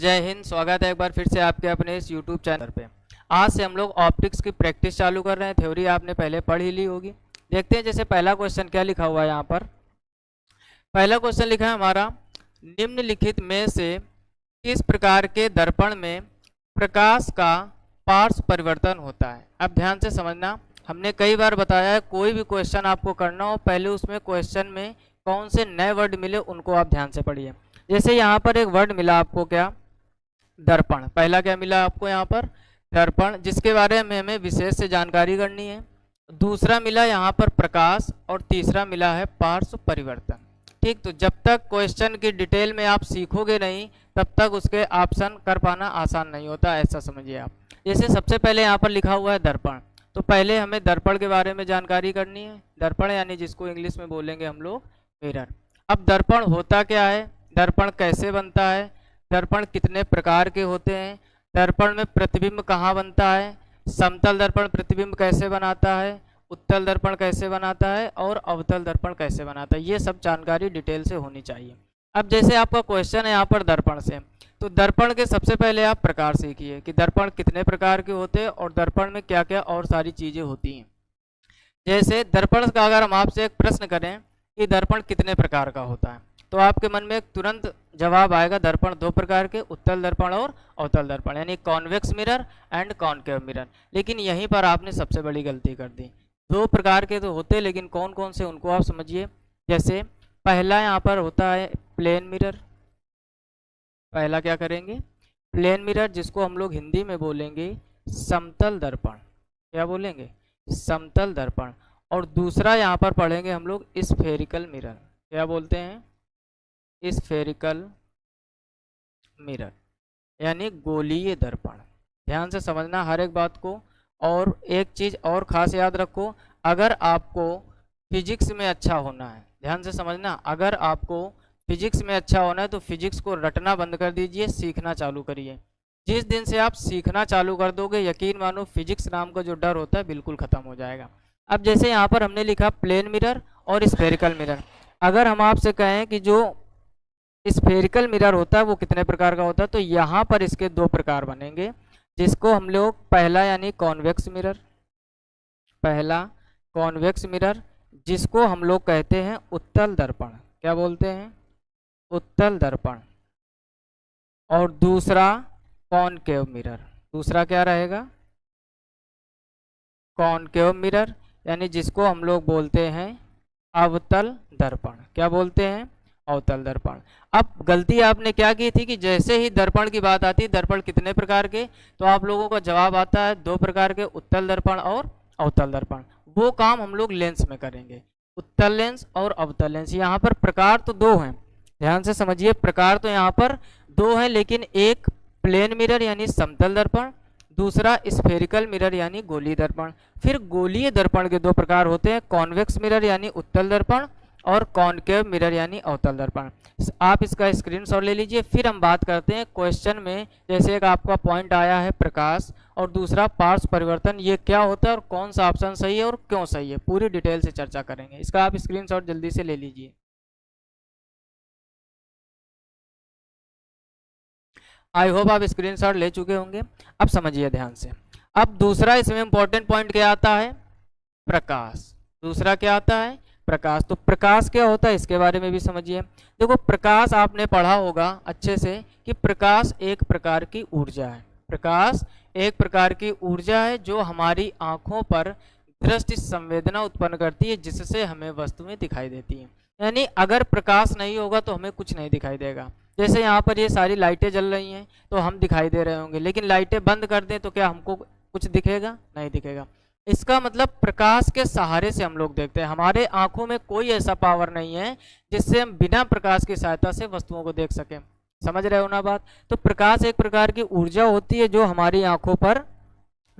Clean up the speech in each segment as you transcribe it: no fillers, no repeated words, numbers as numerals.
जय हिंद। स्वागत है एक बार फिर से आपके अपने इस यूट्यूब चैनल पे। आज से हम लोग ऑप्टिक्स की प्रैक्टिस चालू कर रहे हैं। थ्योरी आपने पहले पढ़ ही ली होगी। देखते हैं जैसे पहला क्वेश्चन क्या लिखा हुआ है यहाँ पर। पहला क्वेश्चन लिखा है हमारा, निम्नलिखित में से किस प्रकार के दर्पण में प्रकाश का पार्श्व परिवर्तन होता है। अब ध्यान से समझना, हमने कई बार बताया है कोई भी क्वेश्चन आपको करना हो पहले उसमें क्वेश्चन में कौन से नए वर्ड मिले उनको आप ध्यान से पढ़िए। जैसे यहाँ पर एक वर्ड मिला आपको, क्या, दर्पण। पहला क्या मिला आपको यहाँ पर, दर्पण, जिसके बारे में हमें विशेष से जानकारी करनी है। दूसरा मिला यहाँ पर प्रकाश और तीसरा मिला है पार्श्व परिवर्तन। ठीक, तो जब तक क्वेश्चन की डिटेल में आप सीखोगे नहीं तब तक उसके ऑप्शन कर पाना आसान नहीं होता, ऐसा समझिए आप। जैसे सबसे पहले यहाँ पर लिखा हुआ है दर्पण, तो पहले हमें दर्पण के बारे में जानकारी करनी है। दर्पण यानी जिसको इंग्लिश में बोलेंगे हम लोग मिरर। अब दर्पण होता क्या है, दर्पण कैसे बनता है, दर्पण कितने प्रकार के होते हैं, दर्पण में प्रतिबिंब कहाँ बनता है, समतल दर्पण प्रतिबिंब कैसे बनाता है, उत्तल दर्पण कैसे बनाता है और अवतल दर्पण कैसे बनाता है, ये सब जानकारी डिटेल से होनी चाहिए। अब जैसे आपका क्वेश्चन है यहाँ पर दर्पण से, तो दर्पण के सबसे पहले आप प्रकार सीखिए कि दर्पण कितने प्रकार के होते हैं और दर्पण में क्या क्या और सारी चीज़ें होती हैं। जैसे दर्पण का अगर हम आपसे एक प्रश्न करें कि दर्पण कितने प्रकार का होता है, तो आपके मन में एक तुरंत जवाब आएगा, दर्पण दो प्रकार के, उत्तल दर्पण और अवतल दर्पण, यानी convex mirror and concave mirror. लेकिन यहीं पर आपने सबसे बड़ी गलती कर दी। दो प्रकार के तो होते, लेकिन कौन कौन से उनको आप समझिए। जैसे पहला यहाँ पर होता है प्लेन मिरर। पहला क्या करेंगे, प्लेन मिरर, जिसको हम लोग हिंदी में बोलेंगे समतल दर्पण। क्या बोलेंगे, समतल दर्पण। और दूसरा यहाँ पर पढ़ेंगे हम लोग स्फेरिकल मिरर। क्या बोलते हैं, स्फेरिकल मिरर, यानी गोलीय दर्पण। ध्यान से समझना हर एक बात को। और एक चीज़ और खास याद रखो, अगर आपको फिजिक्स में अच्छा होना है, ध्यान से समझना, अगर आपको फिजिक्स में अच्छा होना है तो फिजिक्स को रटना बंद कर दीजिए, सीखना चालू करिए। जिस दिन से आप सीखना चालू कर दोगे, यकीन मानो फिजिक्स नाम का जो डर होता है बिल्कुल ख़त्म हो जाएगा। अब जैसे यहाँ पर हमने लिखा प्लेन मिरर और स्फेरिकल मिरर। अगर हम आपसे कहें कि जो स्फेरिकल मिरर होता है वो कितने प्रकार का होता है, तो यहाँ पर इसके दो प्रकार बनेंगे, जिसको हम लोग पहला यानी कॉन्वेक्स मिरर, पहला कॉन्वेक्स मिरर, जिसको हम लोग कहते हैं उत्तल दर्पण। क्या बोलते हैं, उत्तल दर्पण। और दूसरा कॉनकेव मिरर। दूसरा क्या रहेगा, कॉनकेव मिरर, यानी जिसको हम लोग बोलते हैं अवतल दर्पण। क्या बोलते हैं, अवतल दर्पण। अब गलती आपने क्या की थी कि जैसे ही दर्पण की बात आती है, दर्पण कितने प्रकार के, तो आप लोगों का जवाब आता है दो प्रकार के, उत्तल दर्पण और अवतल दर्पण। वो काम हम लोग लेंस में करेंगे, उत्तल लेंस और अवतल लेंस। यहाँ पर प्रकार तो दो हैं, ध्यान से समझिए, प्रकार तो यहाँ पर दो हैं, लेकिन एक प्लेन मिरर यानी समतल दर्पण, दूसरा स्फेरिकल मिरर यानी गोलीय दर्पण। फिर गोलीय दर्पण के दो प्रकार होते हैं, कॉन्वेक्स मिरर यानी उत्तल दर्पण और कॉनकेव मिरर यानी अवतल दर्पण। आप इसका स्क्रीनशॉट ले लीजिए। फिर हम बात करते हैं क्वेश्चन में, जैसे एक आपका पॉइंट आया है प्रकाश और दूसरा पार्श्व परिवर्तन, ये क्या होता है और कौन सा ऑप्शन सही है और क्यों सही है, पूरी डिटेल से चर्चा करेंगे। इसका आप स्क्रीनशॉट जल्दी से ले लीजिए। आई होप आप स्क्रीनशॉट ले चुके होंगे। अब समझिए ध्यान से। अब दूसरा इसमें इंपॉर्टेंट पॉइंट क्या आता है, प्रकाश। दूसरा क्या आता है, प्रकाश। तो प्रकाश क्या होता है इसके बारे में भी समझिए। देखो, प्रकाश आपने पढ़ा होगा अच्छे से कि प्रकाश एक प्रकार की ऊर्जा है। प्रकाश एक प्रकार की ऊर्जा है जो हमारी आंखों पर दृष्टि संवेदना उत्पन्न करती है, जिससे हमें वस्तुएं दिखाई देती हैं। यानी अगर प्रकाश नहीं होगा तो हमें कुछ नहीं दिखाई देगा। जैसे यहाँ पर ये सारी लाइटें जल रही हैं तो हम दिखाई दे रहे होंगे, लेकिन लाइटें बंद कर दें तो क्या हमको कुछ दिखेगा, नहीं दिखेगा। इसका मतलब प्रकाश के सहारे से हम लोग देखते हैं। हमारे आंखों में कोई ऐसा पावर नहीं है जिससे हम बिना प्रकाश की सहायता से वस्तुओं को देख सकें। समझ रहे हो ना बात। तो प्रकाश एक प्रकार की ऊर्जा होती है जो हमारी आंखों पर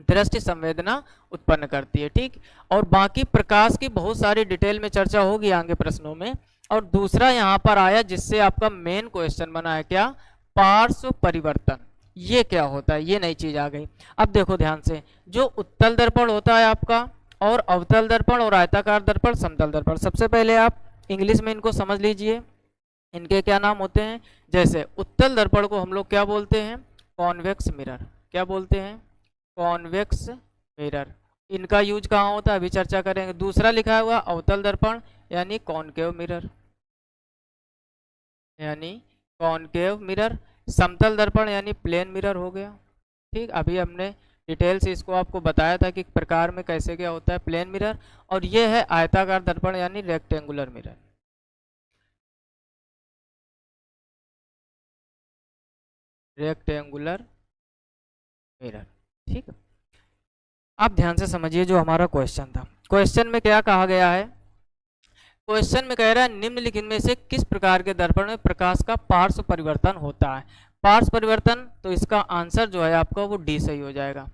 दृष्टि संवेदना उत्पन्न करती है। ठीक, और बाकी प्रकाश की बहुत सारी डिटेल में चर्चा होगी आगे प्रश्नों में। और दूसरा यहाँ पर आया जिससे आपका मेन क्वेश्चन बना है, क्या, पार्श्व परिवर्तन। ये क्या होता है, ये नई चीज आ गई। अब देखो ध्यान से, जो उत्तल दर्पण होता है आपका और अवतल दर्पण और आयताकार दर्पण, समतल दर्पण, सबसे पहले आप इंग्लिश में इनको समझ लीजिए। इनके क्या नाम होते हैं? जैसे उत्तल दर्पण को हम लोग क्या बोलते हैं? Convex mirror. क्या बोलते हैं? Convex mirror. इनका यूज कहाँ होता है अभी चर्चा करेंगे। दूसरा लिखा हुआ अवतल दर्पण यानी कॉनकेव मिरर, यानी कॉनकेव मिरर। समतल दर्पण यानी प्लेन मिरर हो गया। ठीक, अभी हमने डिटेल से इसको आपको बताया था कि प्रकार में कैसे क्या होता है प्लेन मिरर। और ये है आयताकार दर्पण यानी रेक्टेंगुलर मिरर। Rectangular mirror. ठीक है, आप ध्यान से समझिए जो हमारा क्वेश्चन था। क्वेश्चन में क्या कहा गया है? क्वेश्चन में कह रहा है निम्नलिखित में से किस प्रकार के दर्पण में प्रकाश का पार्श्व परिवर्तन होता है? पार्श्व परिवर्तन, तो इसका आंसर जो है आपका वो डी सही हो जाएगा।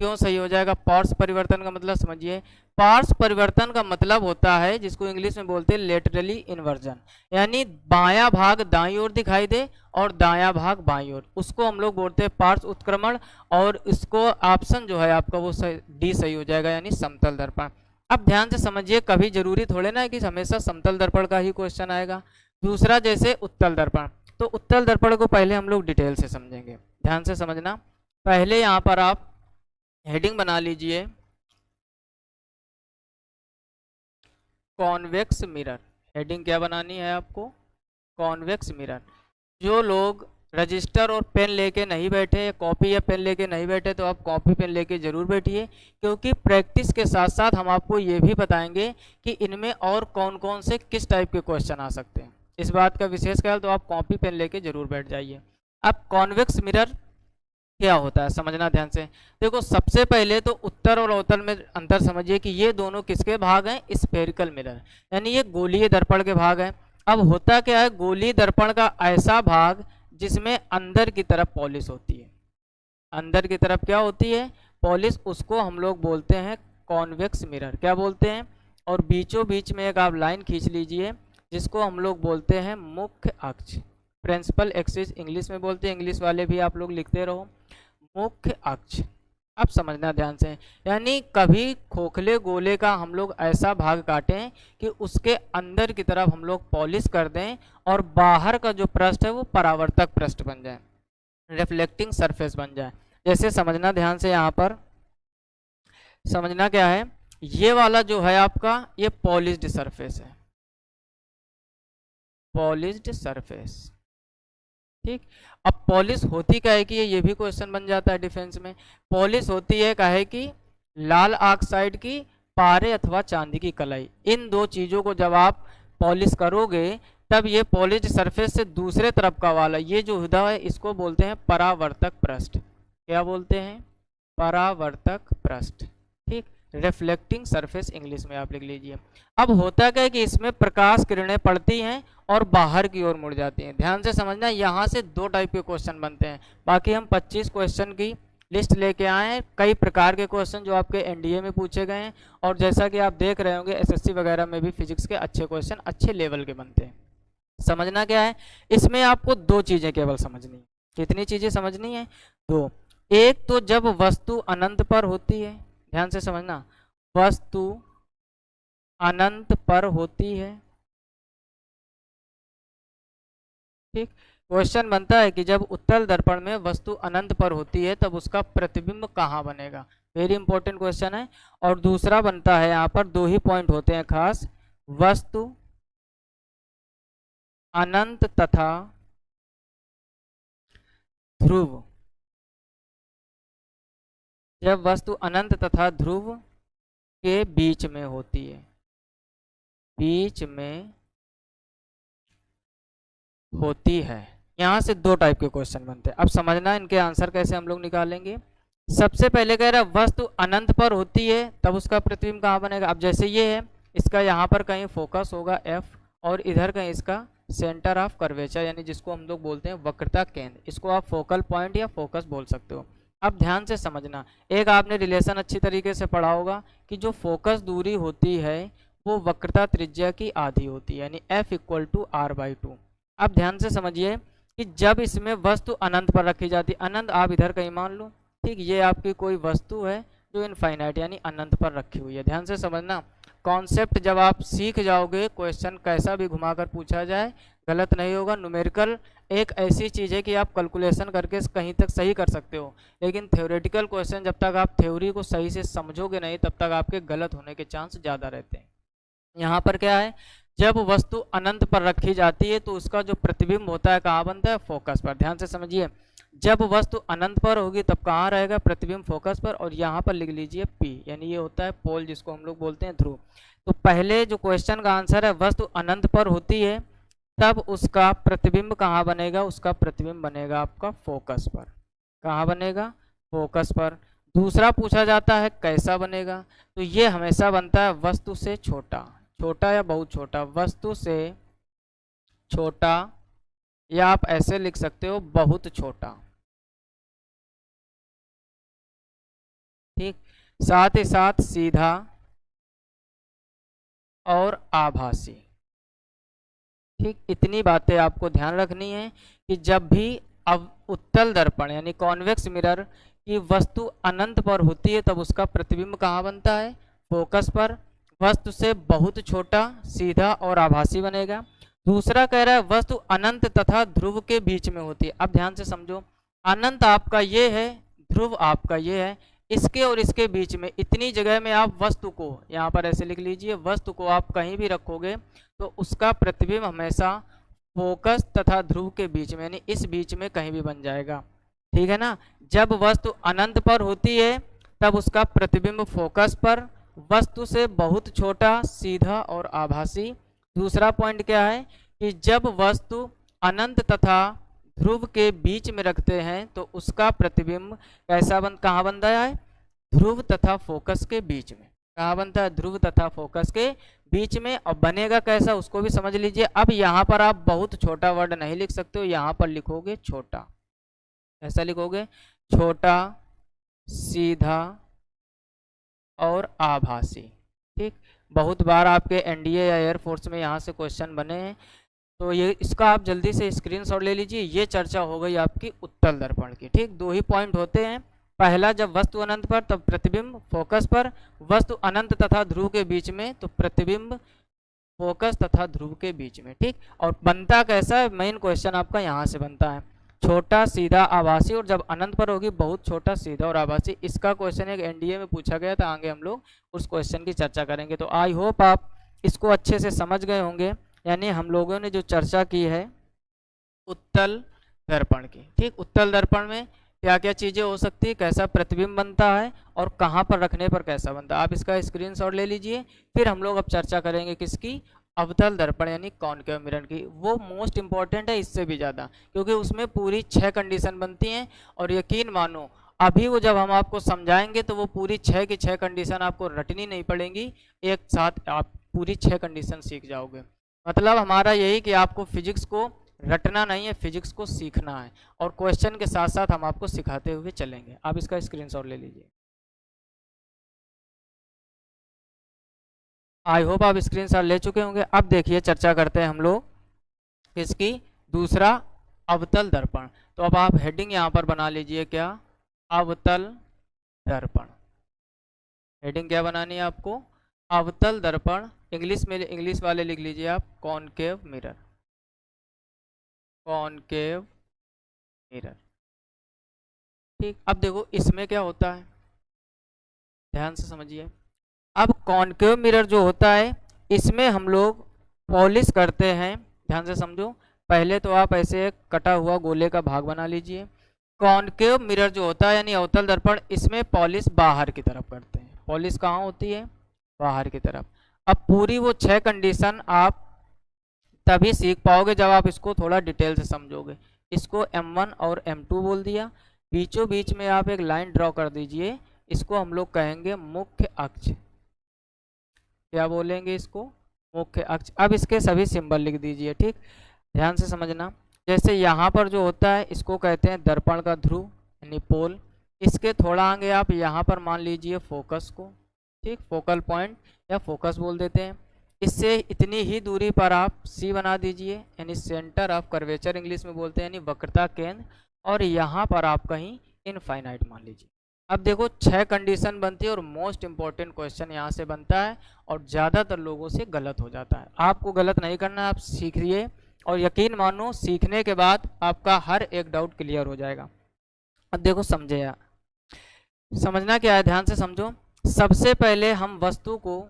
क्यों सही हो जाएगा? पार्श्व परिवर्तन का मतलब समझिए। पार्श्व परिवर्तन का मतलब होता है जिसको इंग्लिश में बोलते हैं लेटरली इन्वर्जन, यानी बायां भाग दाईं ओर दिखाई दे और दायां भाग बाईं ओर, उसको हम लोग बोलते हैं पार्श्व उत्क्रमण। और इसको ऑप्शन जो है आपका वो डी सही हो जाएगा, यानी समतल दर्पण। अब ध्यान से समझिए, कभी जरूरी थोड़े ना है कि हमेशा समतल दर्पण का ही क्वेश्चन आएगा। दूसरा जैसे उत्तल दर्पण, तो उत्तल दर्पण को पहले हम लोग डिटेल से समझेंगे। ध्यान से समझना। पहले यहाँ पर आप हेडिंग बना लीजिए कॉन्वेक्स मिरर। हेडिंग क्या बनानी है आपको? Convex mirror. जो लोग रजिस्टर और पेन लेके नहीं बैठे, कॉपी या पेन लेके नहीं बैठे, तो आप कॉपी पेन लेके जरूर बैठिए, क्योंकि प्रैक्टिस के साथ साथ हम आपको ये भी बताएंगे कि इनमें और कौन कौन से किस टाइप के क्वेश्चन आ सकते हैं। इस बात का विशेष ख्याल, तो आप कॉपी पेन लेके जरूर बैठ जाइए। अब कॉन्वेक्स मिरर क्या होता है समझना ध्यान से। देखो, सबसे पहले तो उत्तर और अवतल में अंतर समझिए कि ये दोनों किसके भाग हैं? स्फेरिकल मिरर, यानी ये गोलीय दर्पण के भाग हैं। अब होता क्या है? गोलीय दर्पण का ऐसा भाग जिसमें अंदर की तरफ पॉलिश होती है। अंदर की तरफ क्या होती है? पॉलिश। उसको हम लोग बोलते हैं कॉन्वेक्स मिरर। क्या बोलते हैं? और बीचों बीच में एक आप लाइन खींच लीजिए जिसको हम लोग बोलते हैं मुख्य अक्ष। प्रिंसिपल एक्सिस इंग्लिश में बोलते हैं, इंग्लिश वाले भी आप लोग लिखते रहो, मुख्य अक्ष। अब समझना ध्यान से, यानी कभी खोखले गोले का हम लोग ऐसा भाग काटें कि उसके अंदर की तरफ हम लोग पॉलिश कर दें और बाहर का जो पृष्ठ है वो परावर्तक पृष्ठ बन जाए, रिफ्लेक्टिंग सरफेस बन जाए। जैसे समझना ध्यान से, यहाँ पर समझना क्या है, ये वाला जो है आपका ये पॉलिश्ड सरफेस है, पॉलिश्ड सरफेस। ठीक, अब पॉलिश होती क्या है कि ये भी क्वेश्चन बन जाता है डिफेंस में। पॉलिश होती है क्या है कि लाल ऑक्साइड की पारे अथवा चांदी की कलाई, इन दो चीजों को जब आप पॉलिश करोगे तब ये पॉलिश्ड सरफेस से दूसरे तरफ का वाला ये जो हुदा है इसको बोलते हैं परावर्तक पृष्ठ। क्या बोलते हैं? परावर्तक पृष्ठ। ठीक, रिफ्लेक्टिंग सरफेस इंग्लिश में आप लिख लीजिए। अब होता क्या है कि इसमें प्रकाश किरणें पड़ती हैं और बाहर की ओर मुड़ जाती हैं। ध्यान से समझना, यहाँ से दो टाइप के क्वेश्चन बनते हैं। बाकी हम 25 क्वेश्चन की लिस्ट लेके आए हैं, कई प्रकार के क्वेश्चन जो आपके एनडीए में पूछे गए हैं, और जैसा कि आप देख रहे होंगे एसएससी वगैरह में भी फिजिक्स के अच्छे क्वेश्चन अच्छे लेवल के बनते हैं। समझना क्या है, इसमें आपको दो चीजें केवल समझनी है। कितनी चीजें समझनी है? दो। एक तो जब वस्तु अनंत पर होती है, ध्यान से समझना, वस्तु अनंत पर होती है। ठीक, क्वेश्चन बनता है कि जब उत्तल दर्पण में वस्तु अनंत पर होती है तब उसका प्रतिबिंब कहाँ बनेगा। वेरी इंपॉर्टेंट क्वेश्चन है। और दूसरा बनता है, यहाँ पर दो ही पॉइंट होते हैं खास, वस्तु अनंत तथा ध्रुव। जब वस्तु अनंत तथा ध्रुव के बीच में होती है, बीच में होती है, यहां से दो टाइप के क्वेश्चन बनते हैं। अब समझना इनके आंसर कैसे हम लोग निकालेंगे। सबसे पहले कह रहा है वस्तु अनंत पर होती है तब उसका प्रतिबिंब कहाँ बनेगा। अब जैसे ये है, इसका यहाँ पर कहीं फोकस होगा F, और इधर कहीं इसका सेंटर ऑफ कर्वेचर, यानी जिसको हम लोग बोलते हैं वक्रता केंद्र, इसको आप फोकल पॉइंट या फोकस बोल सकते हो। अब ध्यान से समझना, एक आपने रिलेशन अच्छी तरीके से पढ़ा होगा कि जो फोकस दूरी होती है वो वक्रता त्रिज्या की आधी होती है, यानी F = R/2। अब ध्यान से समझिए कि जब इसमें वस्तु अनंत पर रखी जाती है, अनंत आप इधर कहीं मान लो, ठीक, ये आपकी कोई वस्तु है जो इनफाइनाइट यानी अनंत पर रखी हुई है। ध्यान से समझना, कॉन्सेप्ट जब आप सीख जाओगे, क्वेश्चन कैसा भी घुमाकर पूछा जाए गलत नहीं होगा। न्यूमेरिकल एक ऐसी चीज़ है कि आप कैलकुलेशन करके कहीं तक सही कर सकते हो, लेकिन थ्योरेटिकल क्वेश्चन जब तक आप थ्योरी को सही से समझोगे नहीं तब तक आपके गलत होने के चांस ज़्यादा रहते हैं। यहाँ पर क्या है, जब वस्तु अनंत पर रखी जाती है तो उसका जो प्रतिबिंब होता है कहाँ बनता है, फोकस पर। ध्यान से समझिए, जब वस्तु अनंत पर होगी तब कहाँ रहेगा, प्रतिबिंब फोकस पर। और यहाँ पर लिख लीजिए P, यानी ये होता है पोल, जिसको हम लोग बोलते हैं ध्रुव। तो पहले जो क्वेश्चन का आंसर है, वस्तु अनंत पर होती है तब उसका प्रतिबिंब कहाँ बनेगा, उसका प्रतिबिंब बनेगा आपका फोकस पर। कहाँ बनेगा, फोकस पर। दूसरा पूछा जाता है कैसा बनेगा, तो ये हमेशा बनता है वस्तु से छोटा, छोटा या बहुत छोटा, वस्तु से छोटा, या आप ऐसे लिख सकते हो बहुत छोटा। ठीक, साथ ही साथ सीधा और आभासी। ठीक, इतनी बातें आपको ध्यान रखनी है कि जब भी अब उत्तल दर्पण यानी कॉन्वेक्स मिरर की वस्तु अनंत पर होती है तब उसका प्रतिबिंब कहाँ बनता है, फोकस पर। वस्तु से बहुत छोटा, सीधा और आभासी बनेगा। दूसरा कह रहा है वस्तु अनंत तथा ध्रुव के बीच में होती है। अब ध्यान से समझो, अनंत आपका ये है, ध्रुव आपका ये है, इसके और इसके बीच में इतनी जगह में आप वस्तु को, यहाँ पर ऐसे लिख लीजिए, वस्तु को आप कहीं भी रखोगे तो उसका प्रतिबिंब हमेशा फोकस तथा ध्रुव के बीच में, यानी इस बीच में कहीं भी बन जाएगा। ठीक है ना, जब वस्तु अनंत पर होती है तब उसका प्रतिबिंब फोकस पर, वस्तु से बहुत छोटा, सीधा और आभासी। दूसरा पॉइंट क्या है कि जब वस्तु अनंत तथा ध्रुव के बीच में रखते हैं तो उसका प्रतिबिंब कैसा कहाँ बनता है, ध्रुव तथा फोकस के बीच में। कहाँ बनता है, ध्रुव तथा फोकस के बीच में। और बनेगा कैसा उसको भी समझ लीजिए। अब यहाँ पर आप बहुत छोटा वर्ड नहीं लिख सकते हो, यहाँ पर लिखोगे छोटा। ऐसा लिखोगे, छोटा, सीधा और आभासी। ठीक, बहुत बार आपके एनडीए या एयरफोर्स में यहाँ से क्वेश्चन बने हैं, तो ये इसका आप जल्दी से स्क्रीनशॉट ले लीजिए। ये चर्चा हो गई आपकी उत्तल दर्पण की। ठीक, दो ही पॉइंट होते हैं, पहला जब वस्तु अनंत पर तब प्रतिबिंब फोकस पर, वस्तु अनंत तथा ध्रुव के बीच में तो प्रतिबिंब फोकस तथा ध्रुव के बीच में। ठीक, और बनता कैसा है, मेन क्वेश्चन आपका यहाँ से बनता है, छोटा, सीधा, आभासी। और जब अनंत पर होगी बहुत छोटा, सीधा और आभासी। इसका क्वेश्चन एक एनडीए में पूछा गया था, आगे हम लोग उस क्वेश्चन की चर्चा करेंगे। तो आई होप आप इसको अच्छे से समझ गए होंगे। यानी हम लोगों ने जो चर्चा की है उत्तल दर्पण की। ठीक, उत्तल दर्पण में क्या क्या चीज़ें हो सकती है, कैसा प्रतिबिंब बनता है और कहाँ पर रखने पर कैसा बनता है। आप इसका स्क्रीनशॉट ले लीजिए। फिर हम लोग अब चर्चा करेंगे किसकी, अवतल दर्पण यानी कॉनकेव मिरर की। वो मोस्ट इंपॉर्टेंट है इससे भी ज़्यादा, क्योंकि उसमें पूरी 6 कंडीशन बनती हैं। और यकीन मानो अभी वो जब हम आपको समझाएंगे तो वो पूरी 6 की 6 कंडीशन आपको रटनी नहीं पड़ेंगी, एक साथ आप पूरी 6 कंडीशन सीख जाओगे। मतलब हमारा यही कि आपको फिजिक्स को रटना नहीं है, फिजिक्स को सीखना है। और क्वेश्चन के साथ साथ हम आपको सिखाते हुए चलेंगे। आप इसका स्क्रीनशॉट ले लीजिए। आई होप आप स्क्रीनशॉट ले चुके होंगे। अब देखिए चर्चा करते हैं हम लोग इसकी, दूसरा अवतल दर्पण। तो अब आप हेडिंग यहाँ पर बना लीजिए, क्या, अवतल दर्पण। हेडिंग क्या बनानी है आपको, अवतल दर्पण। इंग्लिश में, इंग्लिश वाले लिख लीजिए आप कॉनकेव मिरर, कॉनकेव मिरर। ठीक, अब देखो इसमें क्या होता है, ध्यान से समझिए। अब कॉनकेव मिरर जो होता है इसमें हम लोग पॉलिश करते हैं। ध्यान से समझो, पहले तो आप ऐसे एक कटा हुआ गोले का भाग बना लीजिए। कॉनकेव मिरर जो होता है यानी अवतल दर्पण, इसमें पॉलिश बाहर की तरफ करते हैं। पॉलिश कहाँ होती है, बाहर की तरफ। अब पूरी वो 6 कंडीशन आप तभी सीख पाओगे जब आप इसको थोड़ा डिटेल से समझोगे। इसको M1 और M2 बोल दिया। बीचों बीच में आप एक लाइन ड्रॉ कर दीजिए, इसको हम लोग कहेंगे मुख्य अक्ष। क्या बोलेंगे इसको, मुख्य अक्ष। अब इसके सभी सिंबल लिख दीजिए। ठीक, ध्यान से समझना। जैसे यहाँ पर जो होता है इसको कहते हैं दर्पण का ध्रुव यानी पोल। इसके थोड़ा आगे आप यहाँ पर मान लीजिए फोकस को। ठीक, फोकल पॉइंट या फोकस बोल देते हैं। इससे इतनी ही दूरी पर आप सी बना दीजिए, यानी सेंटर ऑफ कर्वेचर इंग्लिश में बोलते हैं, यानी वक्रता केंद्र। और यहाँ पर आप कहीं इनफाइनाइट मान लीजिए। अब देखो 6 कंडीशन बनती है और मोस्ट इंपॉर्टेंट क्वेश्चन यहाँ से बनता है और ज़्यादातर लोगों से गलत हो जाता है। आपको गलत नहीं करना है, आप सीखिए और यकीन मानो सीखने के बाद आपका हर एक डाउट क्लियर हो जाएगा। अब देखो समझे यार, समझना क्या है, ध्यान से समझो। सबसे पहले हम वस्तु को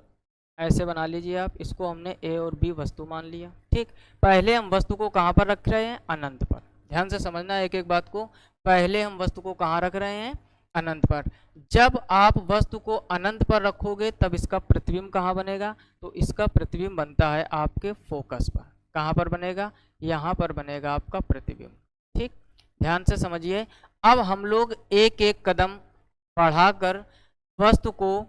ऐसे बना लीजिए आप, इसको हमने ए और बी वस्तु मान लिया, ठीक। पहले हम वस्तु को कहाँ पर रख रहे हैं, अनंत पर। ध्यान से समझना एक एक बात को, पहले हम वस्तु को कहाँ रख रहे हैं, अनंत पर। जब आप वस्तु को अनंत पर रखोगे तब इसका प्रतिबिंब कहाँ बनेगा, तो इसका प्रतिबिंब बनता है आपके फोकस पर। कहाँ पर बनेगा, यहाँ पर बनेगा आपका प्रतिबिंब, ठीक। ध्यान से समझिए। अब हम लोग एक एक कदम बढ़ाकर वस्तु को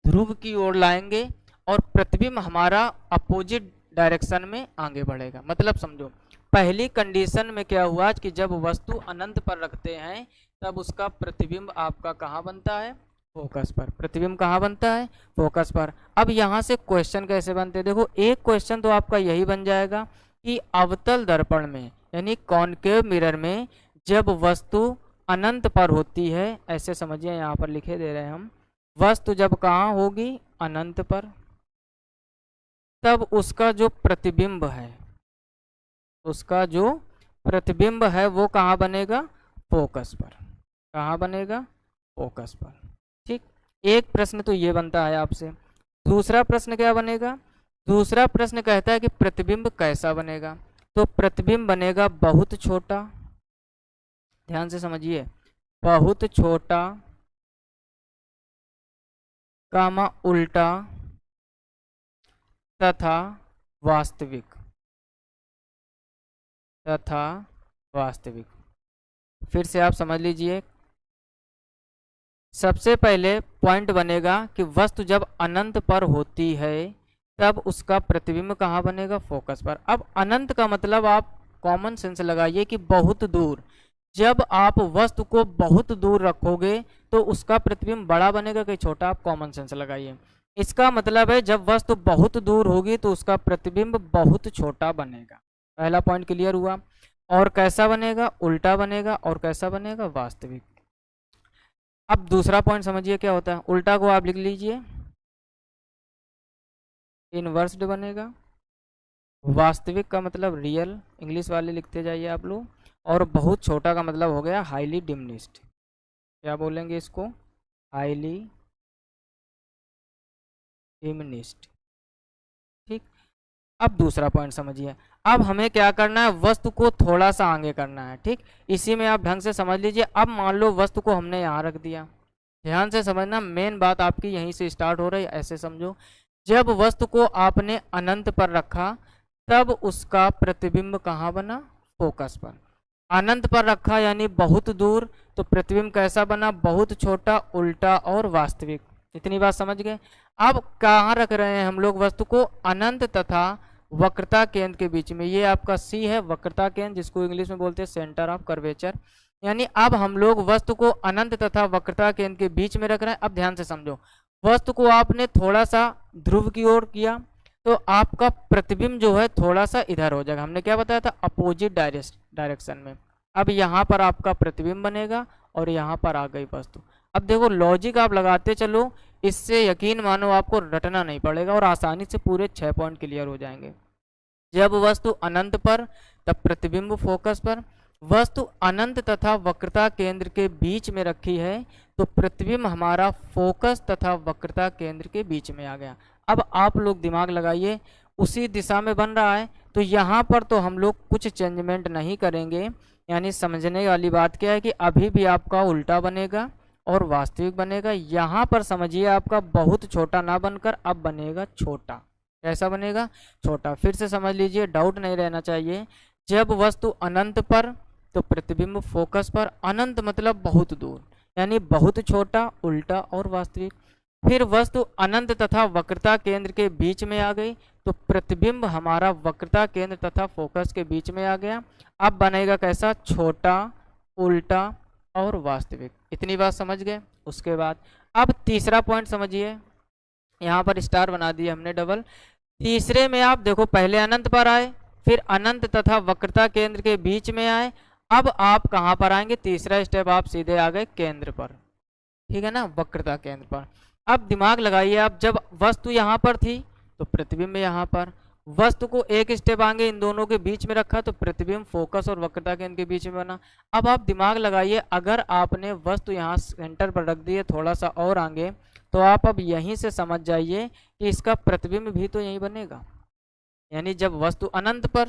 ध्रुव की ओर लाएंगे और प्रतिबिंब हमारा अपोजिट डायरेक्शन में आगे बढ़ेगा। मतलब समझो, पहली कंडीशन में क्या हुआ कि जब वस्तु अनंत पर रखते हैं तब उसका प्रतिबिंब आपका कहाँ बनता है, फोकस पर। प्रतिबिंब कहाँ बनता है, फोकस पर। अब यहाँ से क्वेश्चन कैसे बनते हैं, देखो एक क्वेश्चन तो आपका यही बन जाएगा कि अवतल दर्पण में यानी कॉनकेव मिरर में जब वस्तु अनंत पर होती है, ऐसे समझिए यहाँ पर लिखे दे रहे हैं हम, वस्तु जब कहाँ होगी, अनंत पर, तब उसका जो प्रतिबिंब है, उसका जो प्रतिबिंब है वो कहाँ बनेगा, फोकस पर। कहाँ बनेगा, फोकस पर, ठीक। एक प्रश्न तो ये बनता है आपसे। दूसरा प्रश्न क्या बनेगा, दूसरा प्रश्न कहता है कि प्रतिबिंब कैसा बनेगा, तो प्रतिबिंब बनेगा बहुत छोटा। ध्यान से समझिए, बहुत छोटा कामा उल्टा तथा वास्तविक, तथा वास्तविक। फिर से आप समझ लीजिए, सबसे पहले पॉइंट बनेगा कि वस्तु जब अनंत पर होती है तब उसका प्रतिबिंब कहाँ बनेगा, फोकस पर। अब अनंत का मतलब आप कॉमन सेंस लगाइए कि बहुत दूर। जब आप वस्तु को बहुत दूर रखोगे तो उसका प्रतिबिंब बड़ा बनेगा कि छोटा, आप कॉमन सेंस लगाइए। इसका मतलब है जब वस्तु बहुत दूर होगी तो उसका प्रतिबिंब बहुत छोटा बनेगा। पहला पॉइंट क्लियर हुआ। और कैसा बनेगा, उल्टा बनेगा। और कैसा बनेगा, वास्तविक। अब दूसरा पॉइंट समझिए क्या होता है। उल्टा को आप लिख लीजिए, इनवर्स्ड बनेगा। वास्तविक का मतलब रियल, इंग्लिश वाले लिखते जाइए आप लोग। और बहुत छोटा का मतलब हो गया हाईली डिमिनिश्ड। क्या बोलेंगे इसको, हाईली डिमिनिश्ड, ठीक। अब दूसरा पॉइंट समझिए। अब हमें क्या करना है, वस्तु को थोड़ा सा आगे करना है, ठीक। इसी में आप ढंग से समझ लीजिए। अब मान लो वस्तु को हमने यहाँ रख दिया, ध्यान से समझना, मेन बात आपकी यहीं से स्टार्ट हो रही है। ऐसे समझो, जब वस्तु को आपने अनंत पर रखा तब उसका प्रतिबिंब कहाँ बना, फोकस पर। अनंत पर रखा यानी बहुत दूर, तो प्रतिबिंब कैसा बना, बहुत छोटा, उल्टा और वास्तविक। इतनी बात समझ गए। अब कहाँ रख रहे हैं हम लोग वस्तु को, अनंत तथा वक्रता केंद्र के बीच में। ये आपका सी है, वक्रता केंद्र, जिसको इंग्लिश में बोलते हैं सेंटर ऑफ कर्वेचर। यानी अब हम लोग वस्तु को अनंत तथा वक्रता केंद्र के बीच में रख रहे हैं। अब ध्यान से समझो, वस्तु को आपने थोड़ा सा ध्रुव की ओर किया तो आपका प्रतिबिंब जो है थोड़ा सा इधर हो जाएगा। हमने क्या बताया था, अपोजिट डायरेक्शन में। अब यहाँ पर आपका प्रतिबिंब बनेगा और यहाँ पर आ गई वस्तु। अब देखो लॉजिक आप लगाते चलो, इससे यकीन मानो आपको रटना नहीं पड़ेगा और आसानी से पूरे 6 पॉइंट क्लियर हो जाएंगे। जब वस्तु अनंत पर तब प्रतिबिंब फोकस पर। वस्तु अनंत तथा वक्रता केंद्र के बीच में रखी है तो प्रतिबिंब हमारा फोकस तथा वक्रता केंद्र के बीच में आ गया। अब आप लोग दिमाग लगाइए, उसी दिशा में बन रहा है तो यहाँ पर तो हम लोग कुछ चेंजमेंट नहीं करेंगे। यानी समझने वाली बात क्या है कि अभी भी आपका उल्टा बनेगा और वास्तविक बनेगा। यहाँ पर समझिए आपका बहुत छोटा ना बनकर अब बनेगा छोटा। कैसा बनेगा, छोटा। फिर से समझ लीजिए, डाउट नहीं रहना चाहिए। जब वस्तु अनंत पर तो प्रतिबिंब फोकस पर। अनंत मतलब बहुत दूर, यानी बहुत छोटा, उल्टा और वास्तविक। फिर वस्तु अनंत तथा वक्रता केंद्र के बीच में आ गई तो प्रतिबिंब हमारा वक्रता केंद्र तथा फोकस के बीच में आ गया। अब बनेगा कैसा, छोटा, उल्टा और वास्तविक। इतनी बात समझ गए। उसके बाद अब तीसरा पॉइंट समझिए, यहाँ पर स्टार बना दिया हमने डबल। तीसरे में आप देखो, पहले अनंत पर आए, फिर अनंत तथा वक्रता केंद्र के बीच में आए। अब आप कहाँ पर आएंगे, तीसरा स्टेप आप सीधे आ गए केंद्र पर। ठीक है ना, वक्रता केंद्र पर। अब दिमाग लगाइए, आप जब वस्तु यहाँ पर थी तो प्रतिबिंब यहाँ पर, वस्तु को एक स्टेप आगे इन दोनों के बीच में रखा तो प्रतिबिंब फोकस और वक्रता केंद्र के बीच में बना। अब आप दिमाग लगाइए, अगर आपने वस्तु यहाँ सेंटर पर रख दी है थोड़ा सा और आगे, तो आप अब यहीं से समझ जाइए कि इसका प्रतिबिंब भी तो यहीं बनेगा। यानी जब वस्तु अनंत पर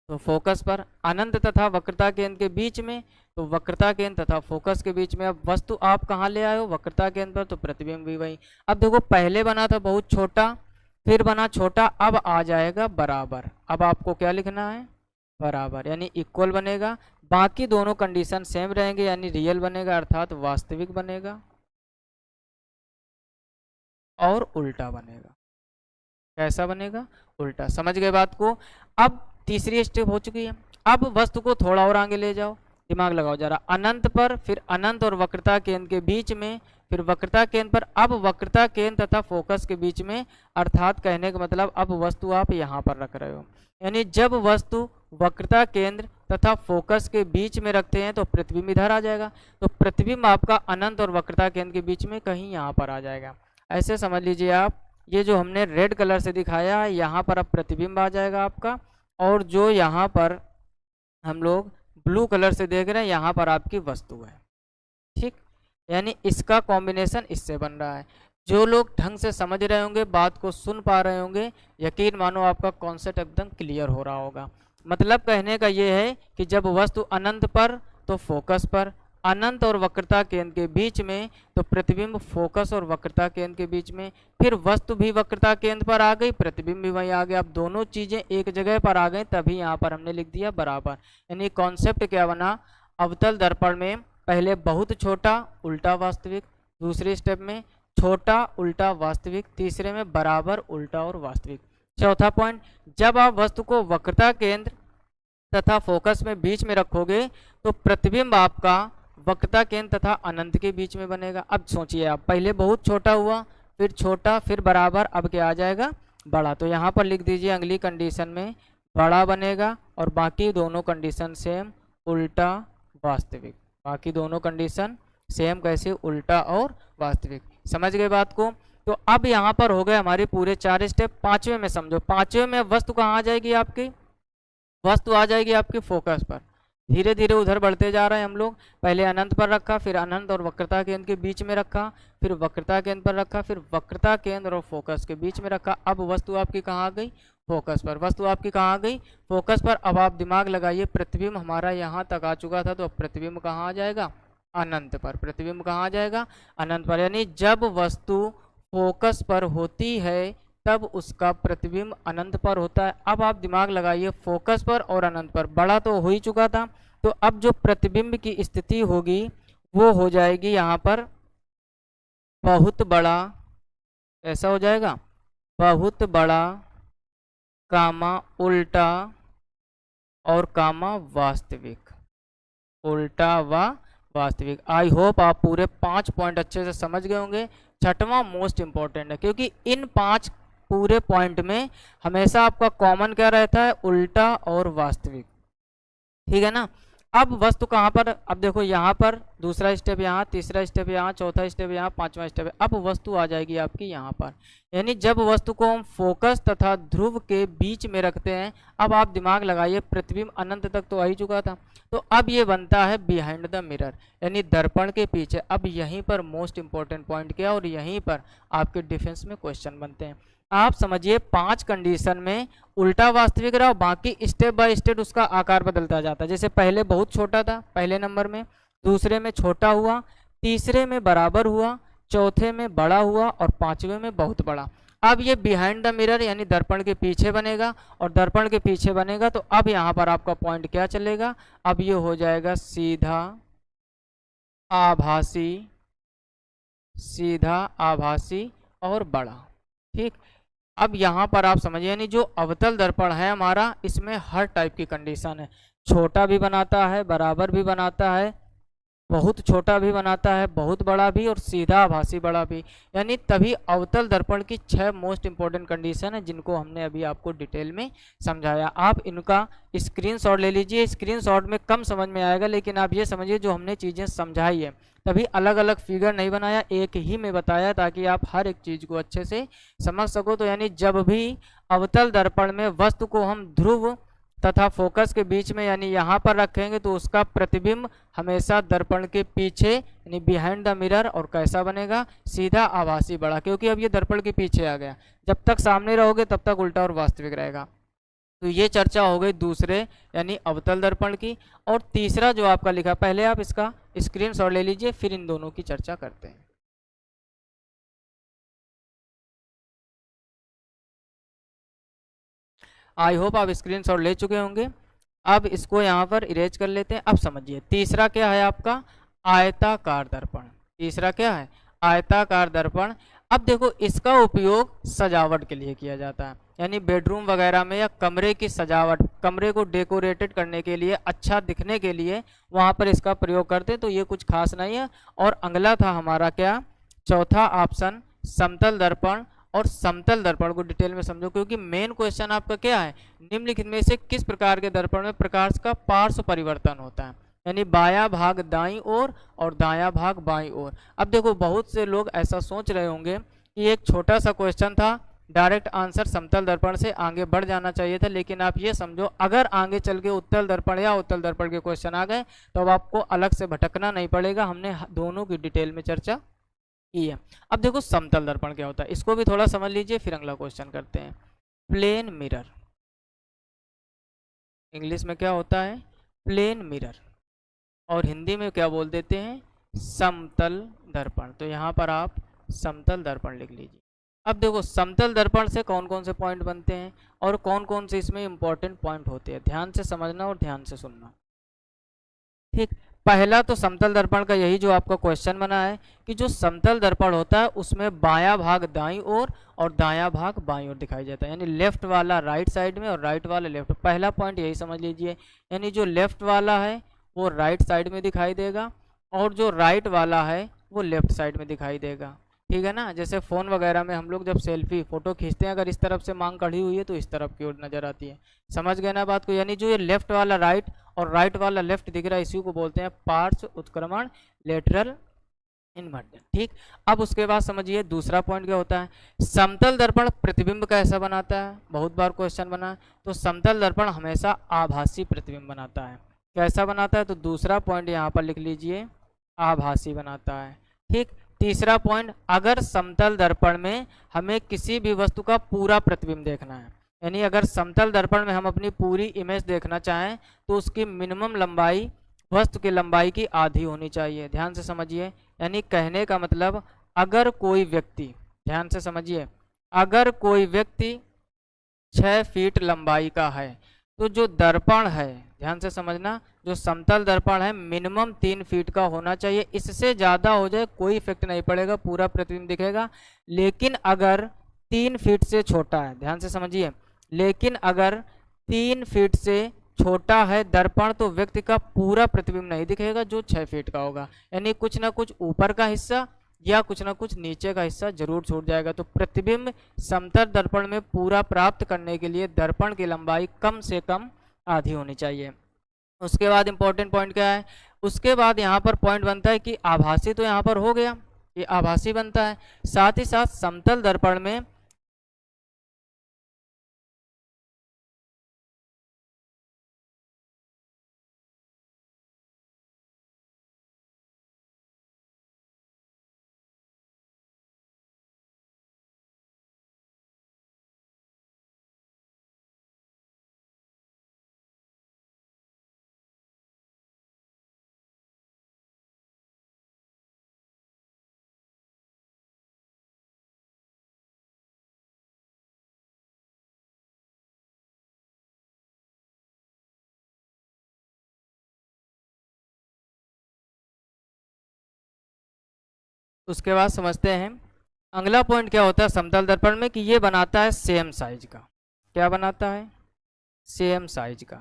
तो फोकस पर, अनंत तथा वक्रता केंद्र के बीच में तो वक्रता केंद्र तथा फोकस के बीच में। अब वस्तु आप कहाँ ले आए हो, वक्रता केंद्र पर, तो प्रतिबिंब भी वही। अब देखो पहले बना था बहुत छोटा, फिर बना छोटा, अब आ जाएगा बराबर। अब आपको क्या लिखना है, बराबर, यानी इक्वल बनेगा। बाकी दोनों कंडीशन सेम रहेंगे, यानी रियल बनेगा अर्थात वास्तविक बनेगा, और उल्टा बनेगा। कैसा बनेगा, उल्टा। समझ गए बात को। अब तीसरी स्टेप हो चुकी है। अब वस्तु को थोड़ा और आगे ले जाओ, दिमाग लगाओ जरा, अनंत पर, फिर अनंत और वक्रता केंद्र के बीच में, फिर वक्रता केंद्र पर, अब वक्रता केंद्र तथा फोकस के बीच में, अर्थात कहने का मतलब अब वस्तु आप यहाँ पर रख रहे हो। यानी जब वस्तु वक्रता केंद्र तथा फोकस के बीच में रखते हैं तो प्रतिबिंब इधर आ जाएगा, तो प्रतिबिंब आपका अनंत और वक्रता केंद्र के बीच में कहीं यहाँ पर आ जाएगा। ऐसे समझ लीजिए आप, ये जो हमने रेड कलर से दिखाया है यहाँ पर अब प्रतिबिंब आ जाएगा आपका, और जो यहाँ पर हम लोग ब्लू कलर से देख रहे हैं यहाँ पर आपकी वस्तु है। ठीक, यानी इसका कॉम्बिनेशन इससे बन रहा है। जो लोग ढंग से समझ रहे होंगे, बात को सुन पा रहे होंगे, यकीन मानो आपका कॉन्सेप्ट एकदम क्लियर हो रहा होगा। मतलब कहने का ये है कि जब वस्तु अनंत पर तो फोकस पर, अनंत और वक्रता केंद्र के बीच में तो प्रतिबिंब फोकस और वक्रता केंद्र के बीच में, फिर वस्तु भी वक्रता केंद्र पर आ गई, प्रतिबिंब भी वहीं आ गया। अब दोनों चीजें एक जगह पर आ गई, तभी यहाँ पर हमने लिख दिया बराबर। यानी कॉन्सेप्ट क्या बना, अवतल दर्पण में पहले बहुत छोटा उल्टा वास्तविक, दूसरे स्टेप में छोटा उल्टा वास्तविक, तीसरे में बराबर उल्टा और वास्तविक। चौथा पॉइंट, जब आप वस्तु को वक्रता केंद्र तथा फोकस में बीच में रखोगे तो प्रतिबिंब आपका वक्रता केंद्र तथा अनंत के बीच में बनेगा। अब सोचिए आप, पहले बहुत छोटा हुआ, फिर छोटा, फिर बराबर, अब क्या आ जाएगा, बड़ा। तो यहाँ पर लिख दीजिए अगली कंडीशन में बड़ा बनेगा, और बाकी दोनों कंडीशन सेम, उल्टा वास्तविक। बाकी दोनों कंडीशन सेम, कैसे, उल्टा और वास्तविक। समझ गए बात को। तो अब यहाँ पर हो गए हमारे पूरे 4 स्टेप। पांचवें में समझो, पांचवें में वस्तु कहाँ आ जाएगी आपकी, वस्तु आ जाएगी आपकी फोकस पर। धीरे धीरे उधर बढ़ते जा रहे हैं हम लोग। पहले अनंत पर रखा, फिर अनंत और वक्रता केंद्र के बीच में रखा, फिर वक्रता केंद्र पर रखा, फिर वक्रता केंद्र और फोकस के बीच में रखा। अब वस्तु आपकी कहाँ आ गई, फोकस पर। वस्तु आपकी कहाँ आ गई, फोकस पर। अब आप दिमाग लगाइए, प्रतिबिंब हमारा यहाँ तक आ चुका था, तो अब प्रतिबिंब कहाँ आ जाएगा, अनंत पर। प्रतिबिंब कहाँ आ जाएगा, अनंत पर। यानी जब वस्तु फोकस पर होती है तब उसका प्रतिबिंब अनंत पर होता है। अब आप दिमाग लगाइए, फोकस पर और अनंत पर, बड़ा तो हो ही चुका था, तो अब जो प्रतिबिंब की स्थिति होगी वो हो जाएगी यहाँ पर बहुत बड़ा। ऐसा हो जाएगा, बहुत बड़ा कामा उल्टा और कामा वास्तविक, उल्टा व वास्तविक। आई होप आप पूरे 5 पॉइंट अच्छे से समझ गए होंगे। छठवां मोस्ट इंपॉर्टेंट है, क्योंकि इन 5 पूरे पॉइंट में हमेशा आपका कॉमन क्या रहता है, उल्टा और वास्तविक। ठीक है ना। अब वस्तु कहाँ पर, अब देखो यहाँ पर दूसरा स्टेप, यहाँ तीसरा स्टेप, यहाँ चौथा स्टेप, यहाँ पांचवा स्टेप है। अब वस्तु आ जाएगी आपकी यहाँ पर। यानी जब वस्तु को हम फोकस तथा ध्रुव के बीच में रखते हैं, अब आप दिमाग लगाइए, प्रतिबिंब अनंत तक तो आ ही चुका था, तो अब ये बनता है बिहाइंड द मिरर, यानी दर्पण के पीछे। अब यहीं पर मोस्ट इंपॉर्टेंट पॉइंट क्या, और यहीं पर आपके डिफेंस में क्वेश्चन बनते हैं। आप समझिए 5 कंडीशन में उल्टा वास्तविक रहा, बाकी स्टेप बाय स्टेप उसका आकार बदलता जाता है। जैसे पहले बहुत छोटा था पहले नंबर में, दूसरे में छोटा हुआ, तीसरे में बराबर हुआ, चौथे में बड़ा हुआ, और पांचवें में बहुत बड़ा। अब ये बिहाइंड द मिरर यानी दर्पण के पीछे बनेगा, और दर्पण के पीछे बनेगा तो अब यहाँ पर आपका पॉइंट क्या चलेगा, अब ये हो जाएगा सीधा आभासी, सीधा आभासी और बड़ा। ठीक, अब यहाँ पर आप समझिए, यानी जो अवतल दर्पण है हमारा, इसमें हर टाइप की कंडीशन है, छोटा भी बनाता है, बराबर भी बनाता है, बहुत छोटा भी बनाता है, बहुत बड़ा भी, और सीधा आभासी बड़ा भी। यानी तभी अवतल दर्पण की 6 मोस्ट इंपॉर्टेंट कंडीशन है जिनको हमने अभी आपको डिटेल में समझाया। आप इनका स्क्रीनशॉट ले लीजिए। स्क्रीनशॉट में कम समझ में आएगा, लेकिन आप ये समझिए जो हमने चीज़ें समझाई है, तभी अलग अलग फिगर नहीं बनाया, एक ही में बताया, ताकि आप हर एक चीज़ को अच्छे से समझ सको। तो यानी जब भी अवतल दर्पण में वस्तु को हम ध्रुव तथा फोकस के बीच में यानी यहाँ पर रखेंगे तो उसका प्रतिबिंब हमेशा दर्पण के पीछे यानी बिहाइंड द मिरर, और कैसा बनेगा, सीधा आभासी बड़ा, क्योंकि अब ये दर्पण के पीछे आ गया। जब तक सामने रहोगे तब तक उल्टा और वास्तविक रहेगा। तो ये चर्चा हो गई दूसरे यानी अवतल दर्पण की। और तीसरा जो आपका लिखा, पहले आप इसका स्क्रीनशॉट ले लीजिए, फिर इन दोनों की चर्चा करते हैं। आई होप आप स्क्रीनशॉट ले चुके होंगे। अब इसको यहाँ पर इरेज कर लेते हैं। अब समझिए तीसरा क्या है आपका, आयताकार दर्पण। तीसरा क्या है, आयताकार दर्पण। अब देखो इसका उपयोग सजावट के लिए किया जाता है, यानी बेडरूम वगैरह में या कमरे की सजावट, कमरे को डेकोरेटेड करने के लिए, अच्छा दिखने के लिए वहाँ पर इसका प्रयोग करते हैं। तो ये कुछ खास नहीं है। और अगला था हमारा क्या, चौथा ऑप्शन समतल दर्पण। और समतल दर्पण को डिटेल में समझो, क्योंकि मेन क्वेश्चन आपका क्या है, निम्नलिखित में से किस प्रकार के दर्पण में प्रकाश का पार्श्व परिवर्तन होता है, यानी बायां भाग दाईं ओर और दायां भाग बाईं ओर। अब देखो बहुत से लोग ऐसा सोच रहे होंगे कि एक छोटा सा क्वेश्चन था, डायरेक्ट आंसर समतल दर्पण से आगे बढ़ जाना चाहिए था, लेकिन आप ये समझो अगर आगे चल के उत्तल दर्पण या उत्तल दर्पण के क्वेश्चन आ गए तो अब आपको अलग से भटकना नहीं पड़ेगा। हमने दोनों की डिटेल में चर्चा की है। अब देखो समतल दर्पण क्या होता है, इसको भी थोड़ा समझ लीजिए, फिर अगला क्वेश्चन करते हैं। प्लेन मिरर, इंग्लिश में क्या होता है, प्लेन मिरर, और हिंदी में क्या बोल देते हैं, समतल दर्पण। तो यहाँ पर आप समतल दर्पण लिख लीजिए। अब देखो समतल दर्पण से कौन कौन से पॉइंट बनते हैं और कौन कौन से इसमें इंपॉर्टेंट पॉइंट होते हैं, ध्यान से समझना और ध्यान से सुनना। ठीक, पहला तो समतल दर्पण का यही जो आपका क्वेश्चन बना है कि जो समतल दर्पण होता है उसमें बायां भाग दाईं ओर और दायां भाग बाईं ओर दिखाई देता है, यानी लेफ्ट वाला राइट साइड में और राइट वाला लेफ्ट। पहला पॉइंट यही समझ लीजिए, यानी जो लेफ्ट वाला है वो राइट साइड में दिखाई देगा और जो राइट वाला है वो लेफ्ट साइड में दिखाई देगा। ठीक है ना, जैसे फ़ोन वगैरह में हम लोग जब सेल्फी फ़ोटो खींचते हैं, अगर इस तरफ से मांग कड़ी हुई है तो इस तरफ की ओर नज़र आती है। समझ गए ना बात को, यानी जो ये लेफ्ट वाला राइट और राइट वाला लेफ्ट दिख रहा है इसी को बोलते हैं पार्श्व उत्क्रमण, लेटरल इन्वर्जन। ठीक, अब उसके बाद समझिए दूसरा पॉइंट क्या होता है, समतल दर्पण प्रतिबिंब कैसा बनाता है, बहुत बार क्वेश्चन बना है। तो समतल दर्पण हमेशा आभासी प्रतिबिंब बनाता है। कैसा बनाता है, तो दूसरा पॉइंट यहाँ पर लिख लीजिए, आभासी बनाता है। ठीक, तीसरा पॉइंट, अगर समतल दर्पण में हमें किसी भी वस्तु का पूरा प्रतिबिंब देखना है, यानी अगर समतल दर्पण में हम अपनी पूरी इमेज देखना चाहें तो उसकी मिनिमम लंबाई वस्तु की लंबाई की आधी होनी चाहिए। ध्यान से समझिए, यानी कहने का मतलब अगर कोई व्यक्ति, ध्यान से समझिए, अगर कोई व्यक्ति 6 फीट लंबाई का है तो जो दर्पण है, ध्यान से समझना, जो समतल दर्पण है मिनिमम 3 फीट का होना चाहिए। इससे ज़्यादा हो जाए कोई इफेक्ट नहीं पड़ेगा, पूरा प्रतिबिंब दिखेगा। लेकिन अगर 3 फीट से छोटा है, ध्यान से समझिए, लेकिन अगर 3 फीट से छोटा है दर्पण तो व्यक्ति का पूरा प्रतिबिंब नहीं दिखेगा जो 6 फीट का होगा, यानी कुछ ना कुछ ऊपर का हिस्सा या कुछ ना कुछ नीचे का हिस्सा जरूर छूट जाएगा। तो प्रतिबिंब समतल दर्पण में पूरा प्राप्त करने के लिए दर्पण की लंबाई कम से कम आधी होनी चाहिए। उसके बाद इंपॉर्टेंट पॉइंट क्या है, उसके बाद यहाँ पर पॉइंट बनता है कि आभासी, तो यहाँ पर हो गया, ये आभासी बनता है। साथ ही साथ समतल दर्पण में उसके बाद समझते हैं अगला पॉइंट क्या होता है समतल दर्पण में, कि ये बनाता है सेम साइज का। क्या बनाता है, सेम साइज का,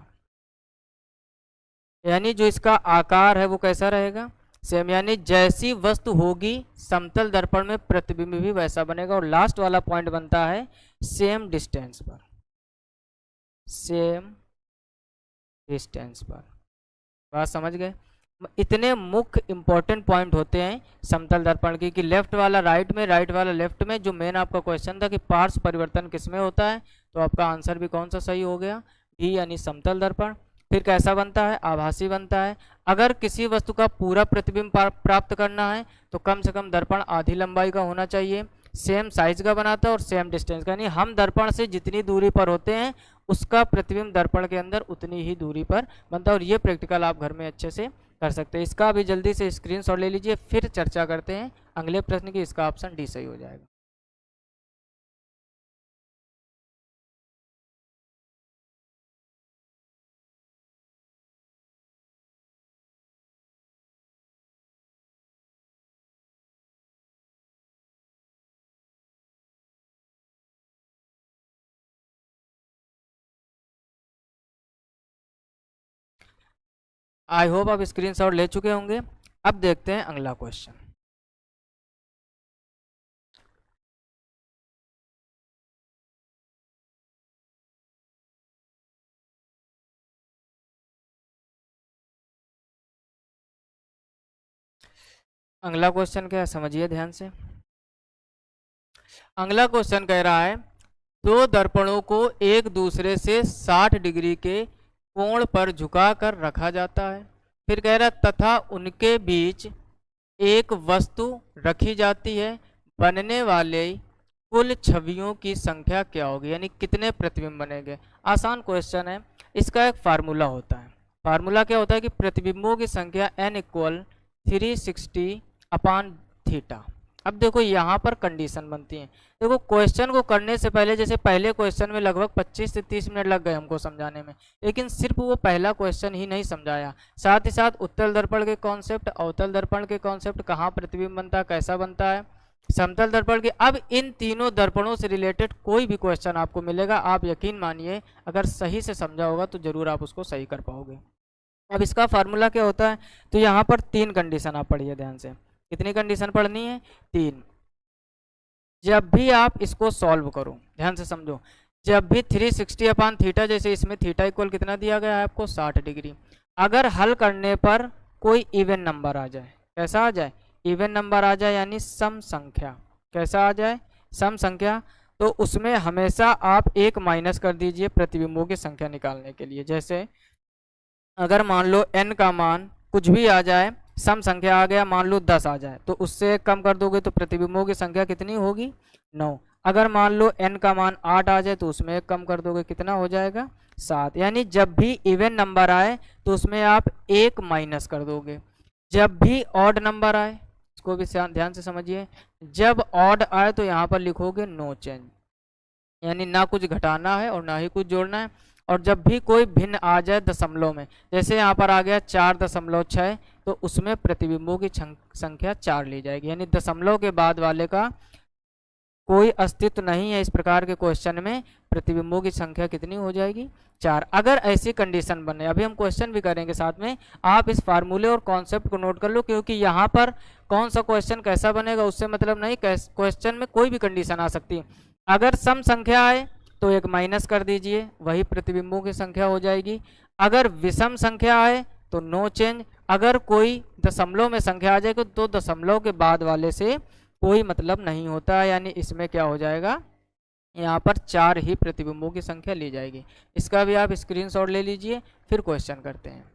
यानी जो इसका आकार है वो कैसा रहेगा, सेम यानी जैसी वस्तु होगी समतल दर्पण में प्रतिबिंब भी वैसा बनेगा। और लास्ट वाला पॉइंट बनता है सेम डिस्टेंस पर, सेम डिस्टेंस पर। बात समझ गए? इतने मुख्य इंपॉर्टेंट पॉइंट होते हैं समतल दर्पण की कि लेफ्ट वाला राइट में, राइट वाला लेफ्ट में। जो मेन आपका क्वेश्चन था कि पार्श्व परिवर्तन किसमें होता है, तो आपका आंसर भी कौन सा सही हो गया, डी यानी समतल दर्पण। फिर कैसा बनता है, आभासी बनता है। अगर किसी वस्तु का पूरा प्रतिबिंब प्राप्त करना है तो कम से कम दर्पण आधी लंबाई का होना चाहिए, सेम साइज का बनाता है और सेम डिस्टेंस का, यानी हम दर्पण से जितनी दूरी पर होते हैं उसका प्रतिबिंब दर्पण के अंदर उतनी ही दूरी पर बनता है। और ये प्रैक्टिकल आप घर में अच्छे से कर सकते हैं। इसका भी जल्दी से स्क्रीनशॉट ले लीजिए, फिर चर्चा करते हैं अगले प्रश्न की। इसका ऑप्शन डी सही हो जाएगा। आई होप आप स्क्रीनशॉट ले चुके होंगे। अब देखते हैं अगला क्वेश्चन। अगला क्वेश्चन क्या है, समझिए ध्यान से। अगला क्वेश्चन कह रहा है दो दर्पणों को एक दूसरे से 60 डिग्री के कोण पर झुकाकर रखा जाता है। फिर कह रहा है तथा उनके बीच एक वस्तु रखी जाती है, बनने वाले कुल छवियों की संख्या क्या होगी, यानी कितने प्रतिबिंब बनेंगे। आसान क्वेश्चन है। इसका एक फार्मूला होता है। फार्मूला क्या होता है कि प्रतिबिंबों की संख्या n इक्वल 360 अपान थीटा। अब देखो यहाँ पर कंडीशन बनती है। देखो क्वेश्चन को करने से पहले, जैसे पहले क्वेश्चन में लगभग 25 से 30 मिनट लग गए हमको समझाने में, लेकिन सिर्फ वो पहला क्वेश्चन ही नहीं समझाया, साथ ही साथ उत्तल दर्पण के कॉन्सेप्ट, अवतल दर्पण के कॉन्सेप्ट, कहाँ प्रतिबिंब बनता है, कैसा बनता है, समतल दर्पण के। अब इन तीनों दर्पणों से रिलेटेड कोई भी क्वेश्चन आपको मिलेगा, आप यकीन मानिए अगर सही से समझा होगा तो जरूर आप उसको सही कर पाओगे। अब इसका फार्मूला क्या होता है, तो यहाँ पर 3 कंडीशन आप पढ़िए ध्यान से। कितनी कंडीशन पढ़नी है, 3। जब भी आप इसको सॉल्व करो, ध्यान से समझो, जब भी 360 अपान थीटा, जैसे इसमें थीटा इक्वल कितना दिया गया है आपको 60 डिग्री, अगर हल करने पर कोई इवन नंबर आ जाए, कैसा आ जाए, इवन नंबर आ जाए यानी सम संख्या, कैसा आ जाए, सम संख्या, तो उसमें हमेशा आप एक माइनस कर दीजिए प्रतिबिंबों की संख्या निकालने के लिए। जैसे अगर मान लो n का मान कुछ भी आ जाए, सम संख्या आ गया, मान लो 10 आ जाए, तो उससे कम कर दोगे तो प्रतिबिंबों की संख्या कितनी होगी, 9। अगर मान लो n का मान 8 आ जाए तो उसमें एक कम कर दोगे, कितना हो जाएगा, 7। यानी जब भी इवन नंबर आए तो उसमें आप एक माइनस कर दोगे। जब भी ऑड नंबर आए, इसको भी ध्यान से समझिए, जब ऑड आए तो यहाँ पर लिखोगे नो चेंज, यानी ना कुछ घटाना है और ना ही कुछ जोड़ना है। और जब भी कोई भिन्न आ जाए दशमलव में, जैसे यहाँ पर आ गया 4.6, तो उसमें प्रतिबिंबों की संख्या 4 ली जाएगी, यानी दशमलव के बाद वाले का कोई अस्तित्व नहीं है। इस प्रकार के क्वेश्चन में प्रतिबिंबों की संख्या कितनी हो जाएगी, 4। अगर ऐसी कंडीशन बने, अभी हम क्वेश्चन भी करेंगे साथ में, आप इस फार्मूले और कॉन्सेप्ट को नोट कर लो, क्योंकि यहाँ पर कौन सा क्वेश्चन कैसा बनेगा उससे मतलब नहीं, क्वेश्चन में कोई भी कंडीशन आ सकती है। अगर सम संख्या आए तो एक माइनस कर दीजिए, वही प्रतिबिंबों की संख्या हो जाएगी। अगर विषम संख्या आए तो नो चेंज। अगर कोई दशमलव में संख्या आ जाएगी तो दशमलव के बाद वाले से कोई मतलब नहीं होता है, यानी इसमें क्या हो जाएगा, यहाँ पर 4 ही प्रतिबिंबों की संख्या ली जाएगी। इसका भी आप स्क्रीनशॉट ले लीजिए, फिर क्वेश्चन करते हैं।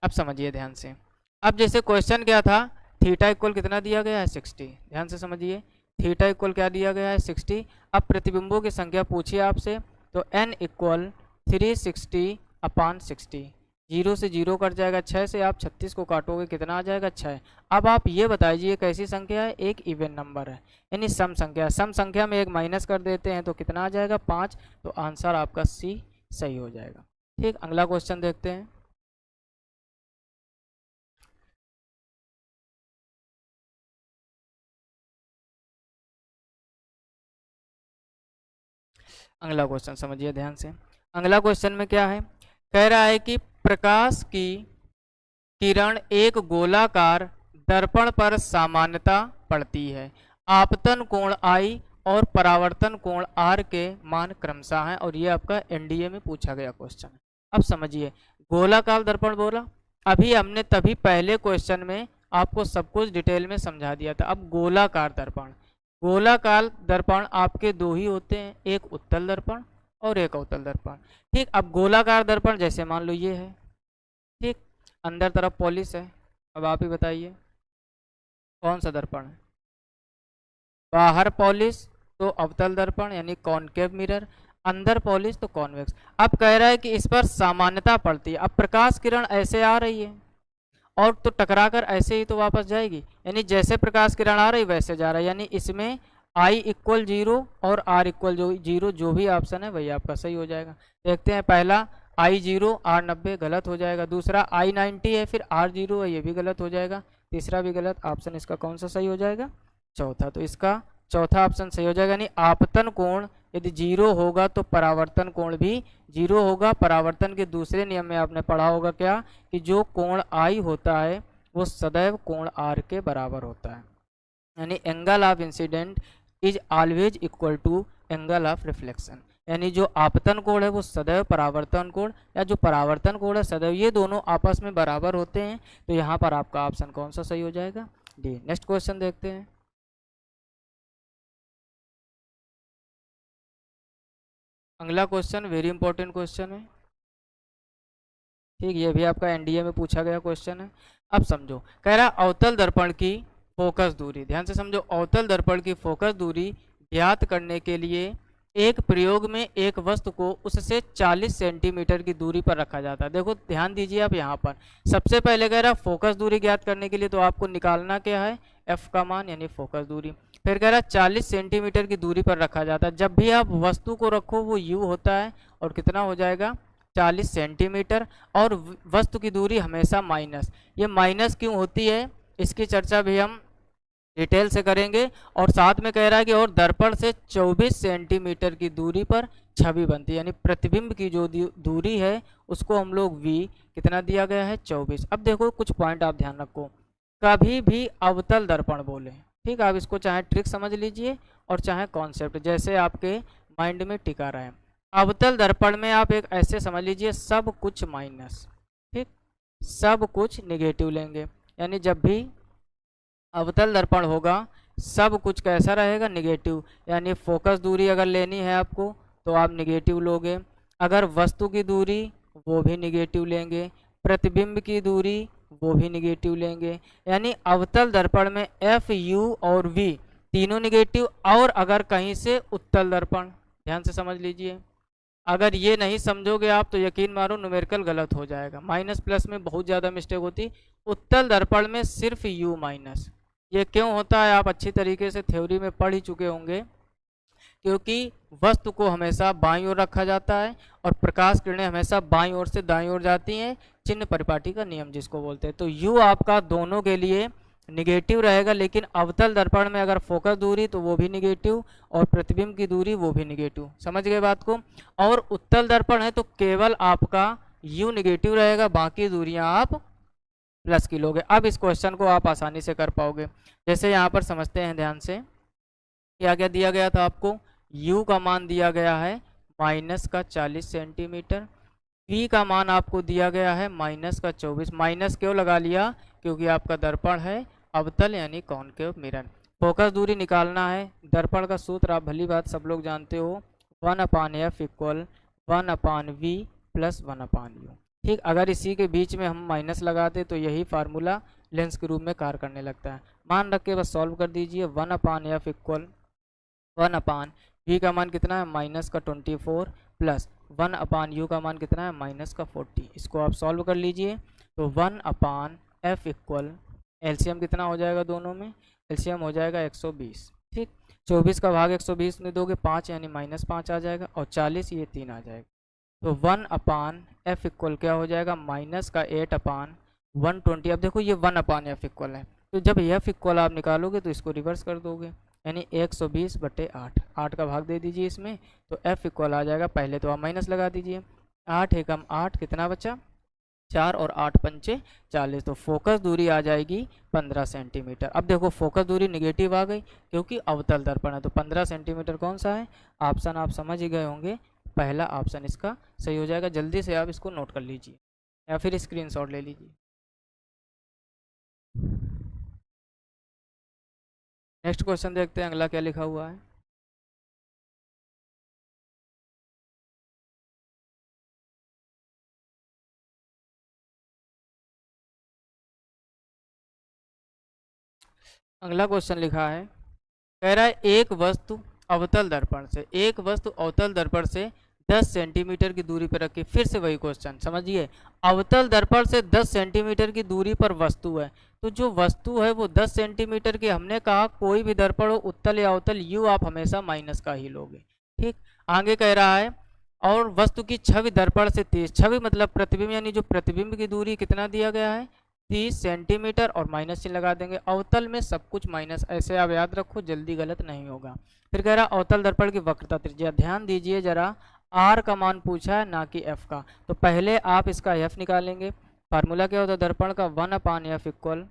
अब समझिए ध्यान से। अब जैसे क्वेश्चन क्या था, थीटा इक्वल कितना दिया गया है, 60। ध्यान से समझिए, थीटा इक्वल क्या दिया गया है, 60। अब प्रतिबिंबों की संख्या पूछिए आपसे, तो n इक्वल 360 अपान 60। 0 से 0 कट जाएगा, 6 से आप 36 को काटोगे, कितना आ जाएगा, 6। अब आप ये बताइए कैसी संख्या है, एक इवन नंबर है, यानी सम संख्या। सम संख्या में एक माइनस कर देते हैं तो कितना आ जाएगा, 5। तो आंसर आपका सी सही हो जाएगा। ठीक, अगला क्वेश्चन देखते हैं। अगला क्वेश्चन समझिए ध्यान से। अगला क्वेश्चन में क्या है, कह रहा है कि प्रकाश की किरण एक गोलाकार दर्पण पर सामान्यता पड़ती है। आपतन कोण I और परावर्तन कोण R के मान क्रमशः हैं, और ये आपका एनडीए में पूछा गया क्वेश्चन है। अब समझिए, गोलाकार दर्पण बोला, अभी हमने तभी पहले क्वेश्चन में आपको सब कुछ डिटेल में समझा दिया था। अब गोलाकार दर्पण, गोलाकार दर्पण आपके दो ही होते हैं, एक उत्तल दर्पण और एक अवतल दर्पण। ठीक, अब गोलाकार दर्पण जैसे मान लो ये है, ठीक, अंदर तरफ पॉलिश है। अब आप ही बताइए कौन सा दर्पण है? बाहर पॉलिश तो अवतल दर्पण यानी कॉनकेव मिरर, अंदर पॉलिश तो कॉन्वेक्स। अब कह रहा है कि इस पर सामान्यता पड़ती है। अब प्रकाश किरण ऐसे आ रही है और तो टकराकर ऐसे ही तो वापस जाएगी, यानी जैसे प्रकाश किरण आ रही वैसे जा रहा है, यानी इसमें I इक्वल 0 और R इक्वल 0, जो भी ऑप्शन है वही आपका सही हो जाएगा। देखते हैं, पहला I 0 R 90 गलत हो जाएगा, दूसरा I 90 है फिर R 0 है, ये भी गलत हो जाएगा, तीसरा भी गलत। ऑप्शन इसका कौन सा सही हो जाएगा? चौथा। तो इसका चौथा ऑप्शन सही हो जाएगा, यानी आपतन कोण यदि 0 होगा तो परावर्तन कोण भी 0 होगा। परावर्तन के दूसरे नियम में आपने पढ़ा होगा क्या, कि जो कोण I होता है वो सदैव कोण R के बराबर होता है, यानी angle of incidence is always equal to angle of reflection. यानी जो आपतन कोण है वो सदैव परावर्तन कोण, या जो परावर्तन कोण है सदैव, ये दोनों आपस में बराबर होते हैं। तो यहाँ पर आपका ऑप्शन कौन सा सही हो जाएगा? डी। नेक्स्ट क्वेश्चन देखते हैं। अगला क्वेश्चन वेरी इंपॉर्टेंट क्वेश्चन है, ठीक, ये भी आपका एनडीए में पूछा गया क्वेश्चन है। अब समझो, कह रहा अवतल दर्पण की फोकस दूरी, ध्यान से समझो, अवतल दर्पण की फोकस दूरी ज्ञात करने के लिए एक प्रयोग में एक वस्तु को उससे 40 सेंटीमीटर की दूरी पर रखा जाता है। देखो ध्यान दीजिए आप यहाँ पर, सबसे पहले कह रहा फोकस दूरी ज्ञात करने के लिए तो आपको निकालना क्या है? एफ का मान, यानी फोकस दूरी। फिर कह रहा 40 सेंटीमीटर की दूरी पर रखा जाता है। जब भी आप वस्तु को रखो वो यू होता है, और कितना हो जाएगा? 40 सेंटीमीटर, और वस्तु की दूरी हमेशा माइनस। ये माइनस क्यों होती है इसकी चर्चा भी हम डिटेल से करेंगे। और साथ में कह रहा है कि और दर्पण से 24 सेंटीमीटर की दूरी पर छवि बनती है, यानी प्रतिबिंब की जो दूरी है उसको हम लोग v कितना दिया गया है? 24। अब देखो कुछ पॉइंट आप ध्यान रखो, कभी भी अवतल दर्पण बोले, ठीक, आप इसको चाहे ट्रिक समझ लीजिए और चाहे कॉन्सेप्ट, जैसे आपके माइंड में टिका रहे। अवतल दर्पण में आप एक ऐसे समझ लीजिए, सब कुछ माइनस, ठीक, सब कुछ निगेटिव लेंगे, यानी जब भी अवतल दर्पण होगा सब कुछ कैसा रहेगा? निगेटिव। यानी फोकस दूरी अगर लेनी है आपको तो आप निगेटिव लोगे, अगर वस्तु की दूरी वो भी निगेटिव लेंगे, प्रतिबिंब की दूरी वो भी निगेटिव लेंगे। यानी अवतल दर्पण में एफ, यू और वी तीनों निगेटिव। और अगर कहीं से उत्तल दर्पण, ध्यान से समझ लीजिए, अगर ये नहीं समझोगे आप तो यकीन मारो न्यूमेरिकल गलत हो जाएगा, माइनस प्लस में बहुत ज़्यादा मिस्टेक होती। उत्तल दर्पण में सिर्फ यू माइनस। ये क्यों होता है आप अच्छी तरीके से थ्योरी में पढ़ ही चुके होंगे, क्योंकि वस्तु को हमेशा बाईं ओर रखा जाता है और प्रकाश किरणें हमेशा बाईं ओर से दाईं ओर जाती हैं, चिन्ह परिपाटी का नियम जिसको बोलते हैं। तो यू आपका दोनों के लिए निगेटिव रहेगा, लेकिन अवतल दर्पण में अगर फोकस दूरी तो वो भी निगेटिव और प्रतिबिंब की दूरी वो भी निगेटिव। समझ गए बात को? और उत्तल दर्पण है तो केवल आपका यू निगेटिव रहेगा, बाकी दूरियां आप प्लस की लोगे। अब इस क्वेश्चन को आप आसानी से कर पाओगे। जैसे यहाँ पर समझते हैं ध्यान से, क्या क्या दिया गया था आपको? u का मान दिया गया है माइनस का 40 सेंटीमीटर, v का मान आपको दिया गया है माइनस का 24। माइनस क्यों लगा लिया? क्योंकि आपका दर्पण है अवतल यानी कॉनकेव मिरर। फोकस दूरी निकालना है, दर्पण का सूत्र आप भली बात सब लोग जानते हो, 1/f equal 1/v plus 1/u। ठीक, अगर इसी के बीच में हम माइनस लगाते तो यही फार्मूला लेंस के रूप में कार्य करने लगता है। मान रख के बस सॉल्व कर दीजिए। 1/f इक्वल 1/v का मान कितना है? माइनस का 24 प्लस 1/u का मान कितना है? माइनस का 40। इसको आप सॉल्व कर लीजिए तो 1/f इक्वल एलसीएम कितना हो जाएगा? दोनों में एलसीएम हो जाएगा 120। ठीक, 24 का भाग 120 में दोगे 5 यानी -5 आ जाएगा, और 40 ये 3 आ जाएगा। तो 1/f इक्वल क्या हो जाएगा? माइनस का 8/120। अब देखो ये 1/f इक्वल है, तो जब f इक्वल आप निकालोगे तो इसको रिवर्स कर दोगे, यानी 120/8। 8 का भाग दे दीजिए इसमें तो f इक्वल आ जाएगा, पहले तो आप माइनस लगा दीजिए, 8 एकम 8 कितना बचा? 4 और 8 पंचे 40, तो फोकस दूरी आ जाएगी 15 सेंटीमीटर। अब देखो फोकस दूरी निगेटिव आ गई क्योंकि अवतल दर्पण है, तो 15 सेंटीमीटर कौन सा है ऑप्शन, आप समझ ही गए होंगे, पहला ऑप्शन इसका सही हो जाएगा। जल्दी से आप इसको नोट कर लीजिए या फिर स्क्रीनशॉट ले लीजिए। नेक्स्ट क्वेश्चन देखते हैं अगला क्या लिखा हुआ है। अगला क्वेश्चन लिखा है, कह रहा है एक वस्तु अवतल दर्पण से, एक वस्तु अवतल दर्पण से 10 सेंटीमीटर की दूरी पर रखी। फिर से वही क्वेश्चन समझिए, अवतल दर्पण से 10 सेंटीमीटर की दूरी पर वस्तु है, तो जो वस्तु है वो 10 सेंटीमीटर की, हमने कहा कोई भी दर्पण हो उत्तल या अवतल यू आप हमेशा माइनस का ही लोगे। ठीक, आगे कह रहा है और वस्तु की छवि दर्पण से 30, छवि मतलब प्रतिबिंब, यानी जो प्रतिबिंब की दूरी कितना दिया गया है 30 सेंटीमीटर, और माइनस चिन्ह लगा देंगे। अवतल में सब कुछ माइनस, ऐसे आप याद रखो, जल्दी गलत नहीं होगा। फिर कह रहा अवतल दर्पण की वक्रता त्रिज्या, ध्यान दीजिए जरा, आर का मान पूछा है ना कि एफ का, तो पहले आप इसका एफ निकालेंगे। फार्मूला क्या होता है दर्पण का, 1/f equal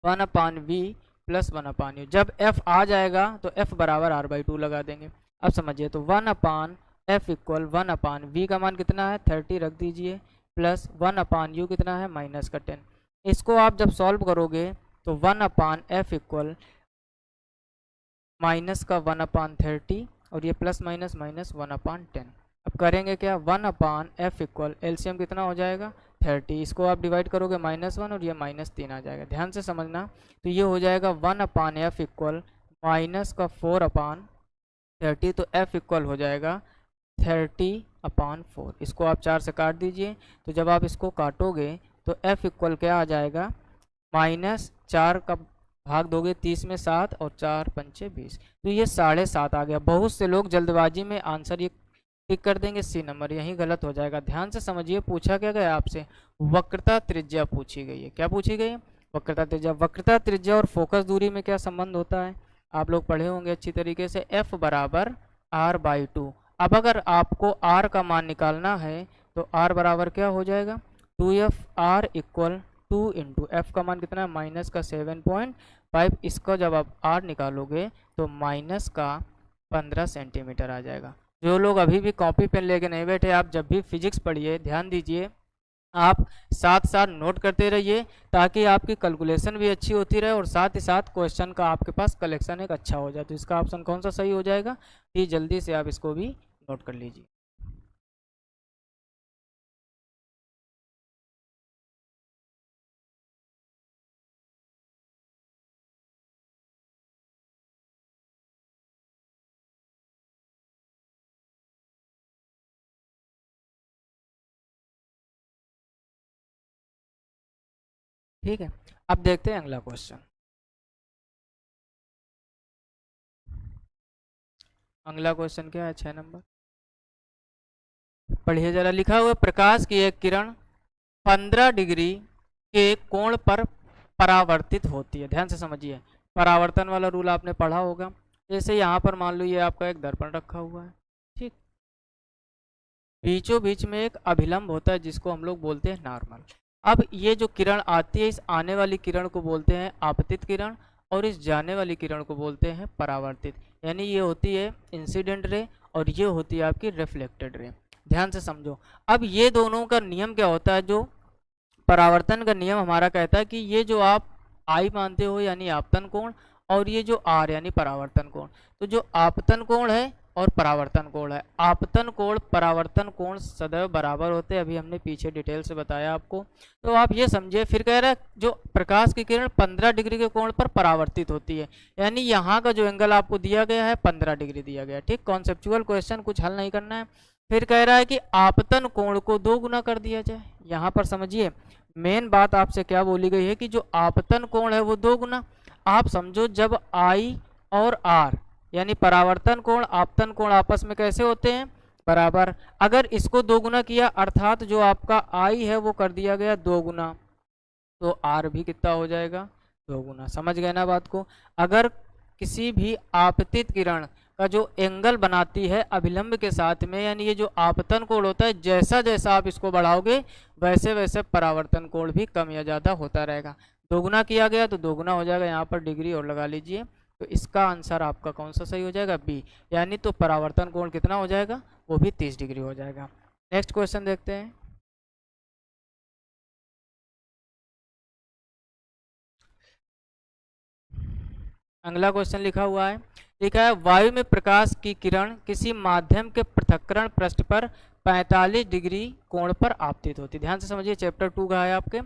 1/v plus 1/u। जब एफ आ जाएगा तो एफ बराबर r/2 लगा देंगे। अब समझिए, तो 1/f इक्वल 1/v का मान कितना है 30 रख दीजिए, प्लस 1/u कितना है माइनस का 10। इसको आप जब सॉल्व करोगे तो 1/f इक्वल माइनस का 1/30 और ये प्लस माइनस माइनस 1/10। अब करेंगे क्या, 1/f इक्वल एलसीएम कितना हो जाएगा 30, इसको आप डिवाइड करोगे -1 और ये -3 आ जाएगा। ध्यान से समझना, तो ये हो जाएगा 1/f इक्वल माइनस का 4/30, तो f इक्वल हो जाएगा 30/4। इसको आप 4 से काट दीजिए, तो जब आप इसको काटोगे तो f इक्वल क्या आ जाएगा, -4 का भाग दोगे 30 में 7 और 4 पंचे 20, तो ये 7.5 आ गया। बहुत से लोग जल्दबाजी में आंसर ये टिक कर देंगे सी नंबर, यही गलत हो जाएगा। ध्यान से समझिए, पूछा क्या गया आपसे, वक्रता त्रिज्या पूछी गई है। क्या पूछी गई है, वक्रता त्रिज्या। वक्रता त्रिज्या और फोकस दूरी में क्या संबंध होता है, आप लोग पढ़े होंगे अच्छी तरीके से, f बराबर r/2। अब अगर आपको r का मान निकालना है तो r बराबर क्या हो जाएगा 2f इक्वल 2 इंटू एफ का मान कितना है माइनस का 7.5। इसका जब आप r निकालोगे तो माइनस का 15 सेंटीमीटर आ जाएगा। जो लोग अभी भी कॉपी पेन लेके नहीं बैठे, आप जब भी फिजिक्स पढ़िए ध्यान दीजिए, आप साथ साथ नोट करते रहिए ताकि आपकी कैलकुलेशन भी अच्छी होती रहे और साथ ही साथ क्वेश्चन का आपके पास कलेक्शन एक अच्छा हो जाए। तो इसका ऑप्शन कौन सा सही हो जाएगा, ये जल्दी से आप इसको भी नोट कर लीजिए। ठीक है, अब देखते हैं अगला क्वेश्चन। अगला क्वेश्चन क्या है 6 नंबर, पढ़िए जरा। लिखा हुआ प्रकाश की एक किरण 15 डिग्री के कोण पर परावर्तित होती है। ध्यान से समझिए, परावर्तन वाला रूल आपने पढ़ा होगा। जैसे यहाँ पर मान लो ये आपका एक दर्पण रखा हुआ है, ठीक, बीचों बीच में एक अभिलंब होता है जिसको हम लोग बोलते हैं नॉर्मल। अब ये जो किरण आती है, इस आने वाली किरण को बोलते हैं आपतित किरण और इस जाने वाली किरण को बोलते हैं परावर्तित। यानी ये होती है इंसिडेंट रे और ये होती है आपकी रिफ्लेक्टेड रे। ध्यान से समझो, अब ये दोनों का नियम क्या होता है, जो परावर्तन का नियम हमारा कहता है कि ये जो आप आई मानते हो यानी आपतन कोण, और ये जो आर यानी परावर्तन कोण, तो जो आपतन कोण है और परावर्तन कोण है, आपतन कोण परावर्तन कोण सदैव बराबर होते हैं। अभी हमने पीछे डिटेल से बताया आपको, तो आप ये समझिए। फिर कह रहा है जो प्रकाश की किरण 15 डिग्री के कोण पर परावर्तित होती है, यानी यहाँ का जो एंगल आपको दिया गया है 15 डिग्री दिया गया है। ठीक, कॉन्सेप्चुअल क्वेश्चन, कुछ हल नहीं करना है। फिर कह रहा है कि आपतन कोण को 2 गुना कर दिया जाए। यहाँ पर समझिए मेन बात आपसे क्या बोली गई है कि जो आपतन कोण है वो 2 गुना। आप समझो जब आई और आर यानी परावर्तन कोण आपतन कोण आपस में कैसे होते हैं बराबर, अगर इसको 2 गुना किया अर्थात जो आपका आई है वो कर दिया गया 2 गुना, तो आर भी कितना हो जाएगा 2 गुना। समझ गए ना बात को। अगर किसी भी आपतित किरण का जो एंगल बनाती है अभिलंब के साथ में, यानी ये जो आपतन कोण होता है, जैसा जैसा आप इसको बढ़ाओगे वैसे वैसे परावर्तन कोण भी कम या ज़्यादा होता रहेगा। दोगुना किया गया तो दोगुना हो जाएगा, यहाँ पर डिग्री और लगा लीजिए। तो इसका आंसर आपका कौन सा सही हो जाएगा? बी, यानी तो परावर्तन कोण कितना हो जाएगा? वो भी 30 डिग्री हो जाएगा। नेक्स्ट क्वेश्चन देखते हैं। अगला क्वेश्चन लिखा हुआ है, लिखा है वायु में प्रकाश की किरण किसी माध्यम के पृथक्करण पृष्ठ पर 45 डिग्री कोण पर आपतित होती है। ध्यान से समझिए, चैप्टर 2 का है आपके।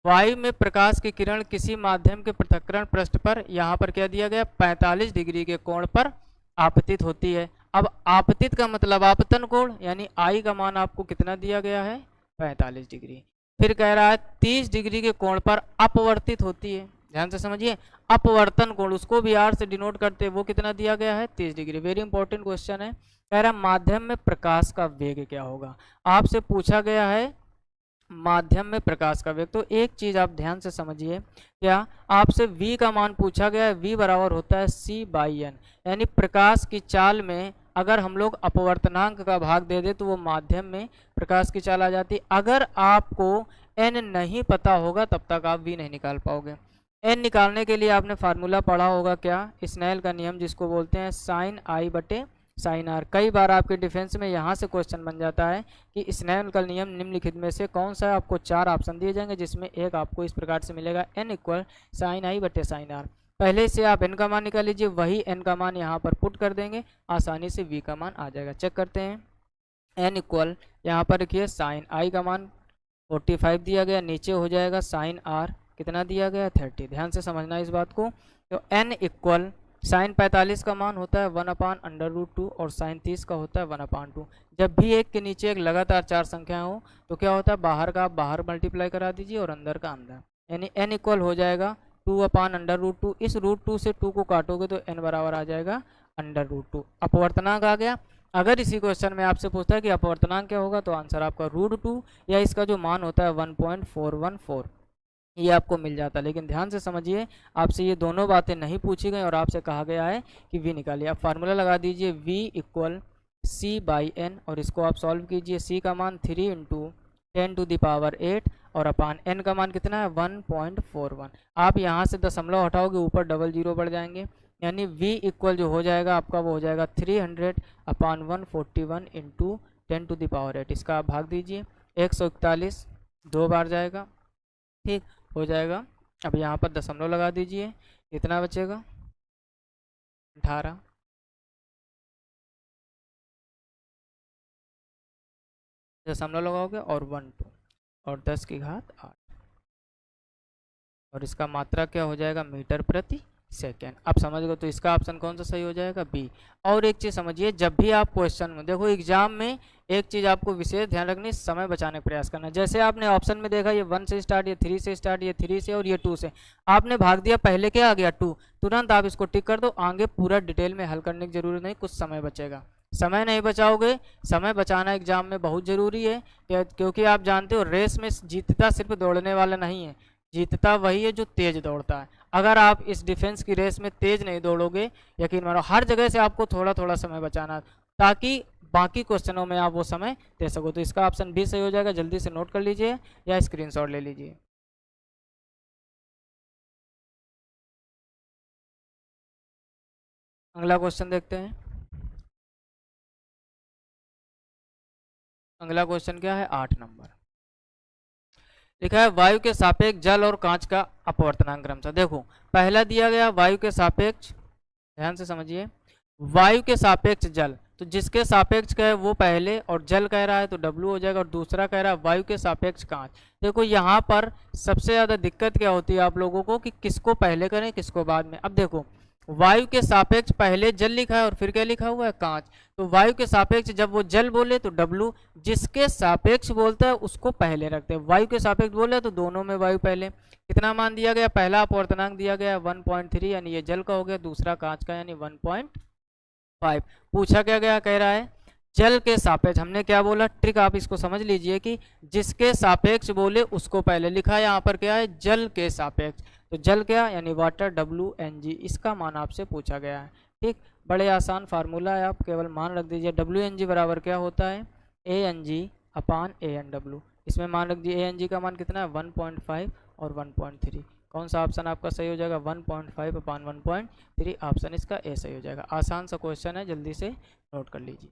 वायु में प्रकाश की किरण किसी माध्यम के पृथक्करण पृष्ठ पर, यहाँ पर क्या दिया गया? 45 डिग्री के कोण पर आपतित होती है। अब आपतित का मतलब आपतन कोण, यानी आई का मान आपको कितना दिया गया है? 45 डिग्री। फिर कह रहा है 30 डिग्री के कोण पर अपवर्तित होती है। ध्यान से समझिए, अपवर्तन कोण, उसको भी आर से डिनोट करते हैं, वो कितना दिया गया है? 30 डिग्री। वेरी इंपॉर्टेंट क्वेश्चन है। कह रहा है माध्यम में प्रकाश का वेग क्या होगा? आपसे पूछा गया है माध्यम में प्रकाश का वेग। तो एक चीज आप ध्यान से समझिए, क्या आपसे v का मान पूछा गया है? v बराबर होता है c/n, यानी प्रकाश की चाल में अगर हम लोग अपवर्तनांक का भाग दे दे तो वो माध्यम में प्रकाश की चाल आ जाती है। अगर आपको n नहीं पता होगा तब तक आप v नहीं निकाल पाओगे। n निकालने के लिए आपने फार्मूला पढ़ा होगा, क्या? स्नेल का नियम, जिसको बोलते हैं साइन आई बटे साइन आर। कई बार आपके डिफेंस में यहाँ से क्वेश्चन बन जाता है कि स्नेल का नियम निम्नलिखित में से कौन सा है? आपको 4 ऑप्शन दिए जाएंगे, जिसमें एक आपको इस प्रकार से मिलेगा, n इक्वल साइन आई बटे साइन आर। पहले से आप n का मान निकाल लीजिए, वही n का मान यहाँ पर पुट कर देंगे, आसानी से v का मान आ जाएगा। चेक करते हैं। n इक्वल यहाँ पर रखिए साइन आई का मान 45 दिया गया, नीचे हो जाएगा साइन आर कितना दिया गया? 30। ध्यान से समझना इस बात को। तो n इक्वल साइन 45 का मान होता है 1/√2 और साइन 30 का होता है 1/2। जब भी एक के नीचे एक लगातार 4 संख्या हो तो क्या होता है? बाहर का आप बाहर मल्टीप्लाई करा दीजिए और अंदर का अंदर, यानी n इक्वल हो जाएगा 2/√2। इस √2 से 2 को काटोगे तो n बराबर आ जाएगा √2। अपवर्तनांक आ गया। अगर इसी क्वेश्चन में आपसे पूछता है कि अपवर्तनांक क्या होगा, तो आंसर आपका √2 या इसका जो मान होता है 1.414 ये आपको मिल जाता है। लेकिन ध्यान से समझिए, आपसे ये दोनों बातें नहीं पूछी गई और आपसे कहा गया है कि v निकालिए। आप फार्मूला लगा दीजिए, v इक्वल c/n, और इसको आप सॉल्व कीजिए। c का मान 3 × 10⁸ और अपान n का मान कितना है? 1.41। आप यहाँ से दशमलव हटाओगे, ऊपर डबल जीरो बढ़ जाएंगे, यानी v इक्वल जो हो जाएगा आपका वो हो जाएगा 300/141 × 10⁸। इसका आप भाग दीजिए, 141 2 बार जाएगा, ठीक हो जाएगा। अब यहाँ पर दशमलव लगा दीजिए, कितना बचेगा? 18। दशमलव लगाओगे और 1 2 और 10 की घात 8, और इसका मात्रा क्या हो जाएगा? मीटर प्रति सेकेंड। अब समझ गए, तो इसका ऑप्शन कौन सा सही हो जाएगा? बी। और एक चीज़ समझिए, जब भी आप क्वेश्चन में देखो, एग्जाम में एक चीज़ आपको विशेष ध्यान रखनी, समय बचाने का प्रयास करना। जैसे आपने ऑप्शन में देखा, ये 1 से स्टार्ट, ये 3 से स्टार्ट, ये 3 से और ये 2 से, आपने भाग दिया, पहले क्या आ गया? 2। तुरंत आप इसको टिक कर दो, आगे पूरा डिटेल में हल करने की जरूरत नहीं, कुछ समय बचेगा। समय नहीं बचाओगे, समय बचाना एग्जाम में बहुत ज़रूरी है, क्योंकि आप जानते हो रेस में जीतता सिर्फ दौड़ने वाला नहीं है, जीतता वही है जो तेज दौड़ता है। अगर आप इस डिफेंस की रेस में तेज नहीं दौड़ोगे, यकीन मानो हर जगह से आपको थोड़ा थोड़ा समय बचाना, ताकि बाकी क्वेश्चनों में आप वो समय दे सको। तो इसका ऑप्शन बी सही हो जाएगा। जल्दी से नोट कर लीजिए या स्क्रीनशॉट ले लीजिए। अगला क्वेश्चन देखते हैं। अगला क्वेश्चन क्या है? 8 नंबर। लिखा है वायु के सापेक्ष जल और कांच का अपवर्तनांक क्रमशः। देखो, पहला दिया गया वायु के सापेक्ष, ध्यान से समझिए, वायु के सापेक्ष जल, तो जिसके सापेक्ष का है वो पहले, और जल कह रहा है तो W हो जाएगा, और दूसरा कह रहा है वायु के सापेक्ष कांच। देखो यहाँ पर सबसे ज़्यादा दिक्कत क्या होती है आप लोगों को कि किसको पहले करें किसको बाद में। अब देखो, वायु के सापेक्ष पहले जल लिखा है और फिर क्या लिखा हुआ है? कांच। तो वायु के सापेक्ष जब वो जल बोले तो W, जिसके सापेक्ष बोलता है उसको पहले रखते हैं। वायु के सापेक्ष बोले तो दोनों में वायु पहले। कितना मान दिया गया? पहला अपवर्तनांक दिया गया 1.3, यानी ये जल का हो गया, दूसरा कांच का यानी 1.5। पूछा क्या गया? कह रहा है जल के सापेक्ष, हमने क्या बोला, ट्रिक आप इसको समझ लीजिए कि जिसके सापेक्ष बोले उसको पहले लिखा है, यहाँ पर क्या है, जल के सापेक्ष। तो जल क्या यानी वाटर, WNG, इसका मान आपसे पूछा गया है। ठीक, बड़े आसान फार्मूला है, आप केवल मान रख दीजिए। WNG बराबर क्या होता है, ANG अपान ANW। इसमें मान रख दीजिए ANG का मान कितना है, 1.5 और 1.3। कौन सा ऑप्शन आपका सही हो जाएगा, 1.5 अपान 1.3, ऑप्शन इसका ए सही हो जाएगा। आसान सा क्वेश्चन है, जल्दी से नोट कर लीजिए।